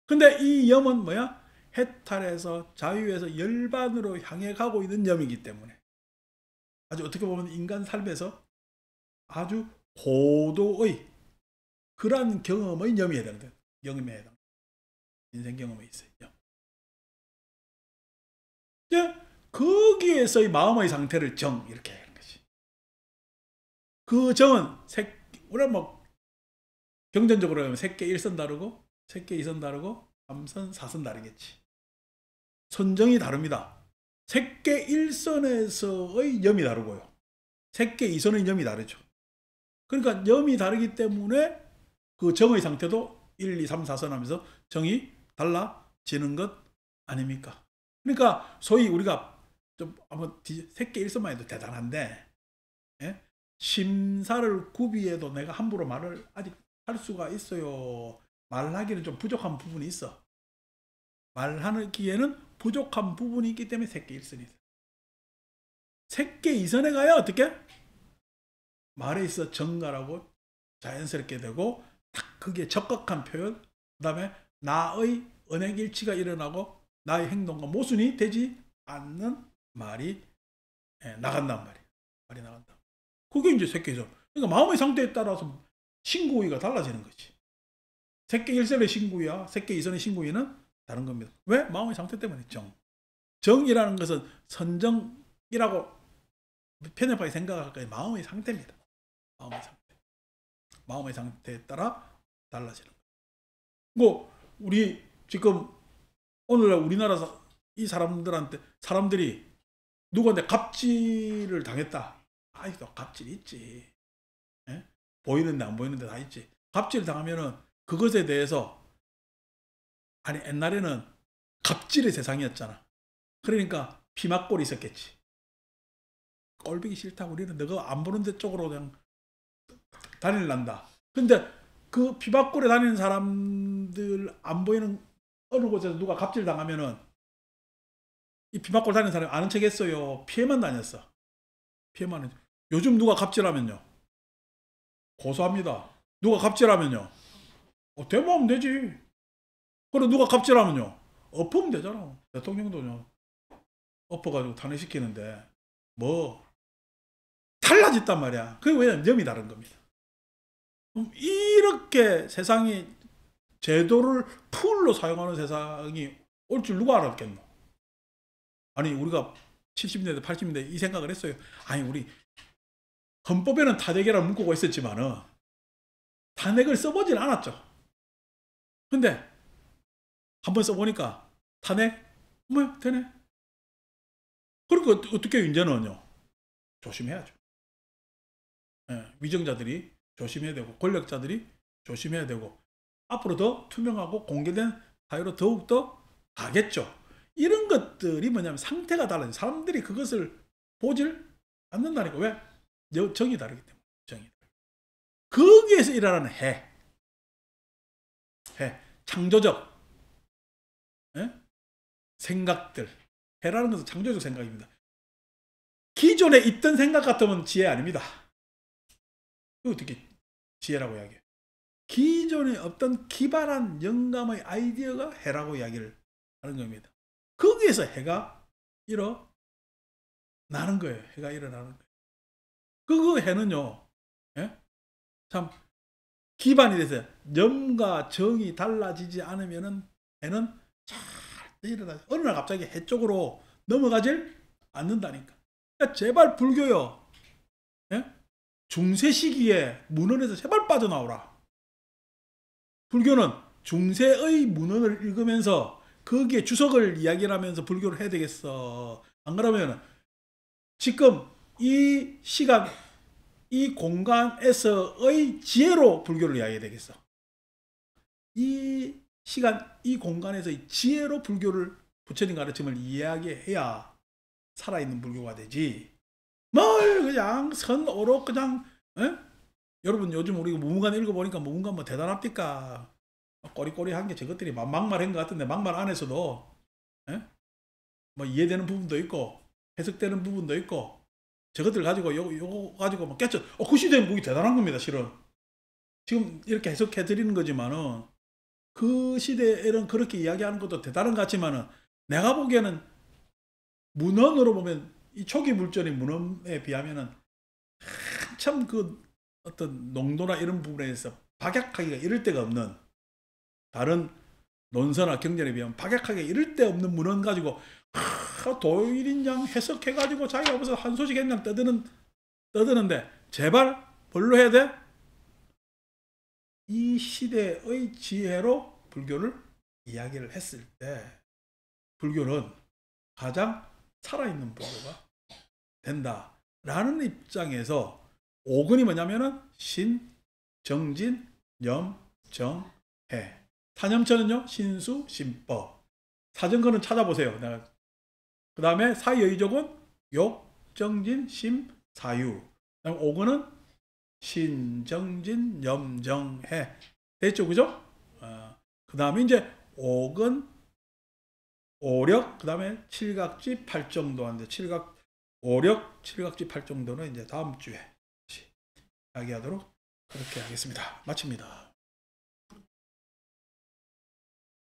근데 이 염은 뭐야? 해탈에서 자유에서 열반으로 향해 가고 있는 염이기 때문에 아주 어떻게 보면 인간 삶에서 아주 고도의 그러한 경험의 염이 해당돼. 경험에 해당. 인생 경험에 있어요. 이제 거기에서의 마음의 상태를 정 이렇게 하는 거지. 그 정은 우리가 뭐 경전적으로 하면 색계 1선 다르고 색계 2선 다르고 3선 4선 다르겠지. 선정이 다릅니다. 색계 1선에서의 염이 다르고요. 색계 2선의 염이 다르죠. 그러니까 염이 다르기 때문에 그 정의 상태도 1, 2, 3, 4선 하면서 정이 달라지는 것 아닙니까? 그러니까 소위 우리가 좀 한번 색계 1선만 해도 대단한데, 예? 심사를 구비해도 내가 함부로 말을 아직 할 수가 있어요. 말하기는 좀 부족한 부분이 있어. 말하기에는 부족한 부분이 있기 때문에 색계 1선이다. 색계 2선에 가야 어떻게? 말에 있어 정갈하고 자연스럽게 되고 딱 그게 적극한 표현, 그 다음에 나의 언행일치가 일어나고 나의 행동과 모순이 되지 않는 말이 나간단 말이에요. 말이 나간다. 그게 이제 색계 2선. 그러니까 마음의 상태에 따라서 신구위가 달라지는 거지. 색계 1선의 신구위와 색계 2선의 신구위는 다른 겁니다. 왜? 마음의 상태 때문에 정이라는 것은 선정이라고 편협하게 생각할 거예요. 마음의 상태입니다. 마음의 상태. 마음의 상태에 따라 달라지는 거예요. 뭐 우리 지금 오늘날 우리나라 이 사람들이 누구한테 갑질을 당했다. 아이도 갑질 있지. 예? 보이는데 안 보이는데 다 있지. 갑질을 당하면은 그것에 대해서, 아니 옛날에는 갑질의 세상이었잖아. 그러니까 피막골이 있었겠지. 꼴보기 싫다. 우리는 너가 안 보는 데 쪽으로 그냥 다닐란다. 근데 그 피막골에 다니는 사람들, 안 보이는 어느 곳에서 누가 갑질 당하면은 이 피막골 다니는 사람이 아는 척 했어요. 피해만 다녔어. 피해만 했죠. 요즘 누가 갑질하면요, 고소합니다. 누가 갑질하면요, 대모하면 되지. 그리고 누가 갑질하면요, 엎으면 되잖아. 대통령도요, 엎어가지고 탄핵시키는데 뭐 달라졌단 말이야. 그게 왜냐면 염이 다른 겁니다. 이렇게 세상이 제도를 풀로 사용하는 세상이 올 줄 누가 알았겠노? 아니 우리가 70년대 80년대 이 생각을 했어요. 아니 우리 헌법에는 탄핵이라는 문구가 있었지만은 탄핵을 써보진 않았죠. 근데 한번 써보니까 탄핵 뭐 되네. 그러니까 어떻게 이제는요, 조심해야죠. 위정자들이 조심해야 되고 권력자들이 조심해야 되고 앞으로 더 투명하고 공개된 사회로 더욱더 가겠죠. 이런 것들이 뭐냐면 상태가 달라요. 사람들이 그것을 보질 않는다니까. 왜? 정이 다르기 때문에. 정이. 거기에서 일어나는 창조적 생각들. 해라는 것은 창조적 생각입니다. 기존에 있던 생각 같으면 지혜 아닙니다. 어떻게 지혜라고 이야기해요? 기존에 없던 기발한 영감의 아이디어가 해라고 이야기를 하는 겁니다. 거기에서 해가 일어나는 거예요. 해가 일어나는 거예요. 그 해는요, 참 기반이 돼서 염과 정이 달라지지 않으면은 해는 잘 일어나죠. 어느 날 갑자기 해 쪽으로 넘어가질 않는다니까. 그러니까 제발 불교요, 중세 시기에 문헌에서 제발 빠져나오라. 불교는 중세의 문헌을 읽으면서 거기에 주석을 이야기를 하면서 불교를 해야 되겠어. 안 그러면 지금 이 시간, 이 공간에서의 지혜로 불교를 이야기해야 되겠어. 이 시간, 이 공간에서의 지혜로 불교를, 부처님 가르침을 이야기해야 살아있는 불교가 되지. 뭘 그냥 선오록 그냥, 여러분 요즘 우리 무문관 읽어보니까 무문관 뭐 대단합니까? 꼬리꼬리한 게 저것들이 막말한 것 같은데, 막말 안에서도 뭐 이해되는 부분도 있고 해석되는 부분도 있고, 저것들 가지고 요거 가지고 막 깨쳐. 그 시대는 그게 대단한 겁니다. 실은 지금 이렇게 해석해 드리는 거지만은 그 시대에는 그렇게 이야기하는 것도 대단한 것 같지만은, 내가 보기에는 문헌으로 보면 이 초기 물전의 문헌에 비하면은 한참 그 어떤 농도나 이런 부분에서 박약하기가 이를 데가 없는, 다른 논서나 경전에 비하면 박약하게 이를 데 없는 문헌 가지고 도일인양 해석해가지고 자기가 무슨 한 소식 했냐 떠드는데, 제발 뭘로 해야 돼? 이 시대의 지혜로 불교를 이야기를 했을 때 불교는 가장 살아있는 불교가 된다라는 입장에서 오근이 뭐냐면은 신, 정진, 염, 정, 해. 사념처는요 신수, 신법. 사정거는 찾아보세요. 그 다음에 사의의족은 욕, 정진, 심, 사유. 그다음 오근은 신, 정진, 염, 정, 해. 됐죠, 그죠? 그 다음에 이제 오근, 오력, 그 다음에 칠각지, 팔정도인데 오력, 칠각지, 팔정도는 이제 다음 주에 이야기하도록 그렇게 하겠습니다. 마칩니다.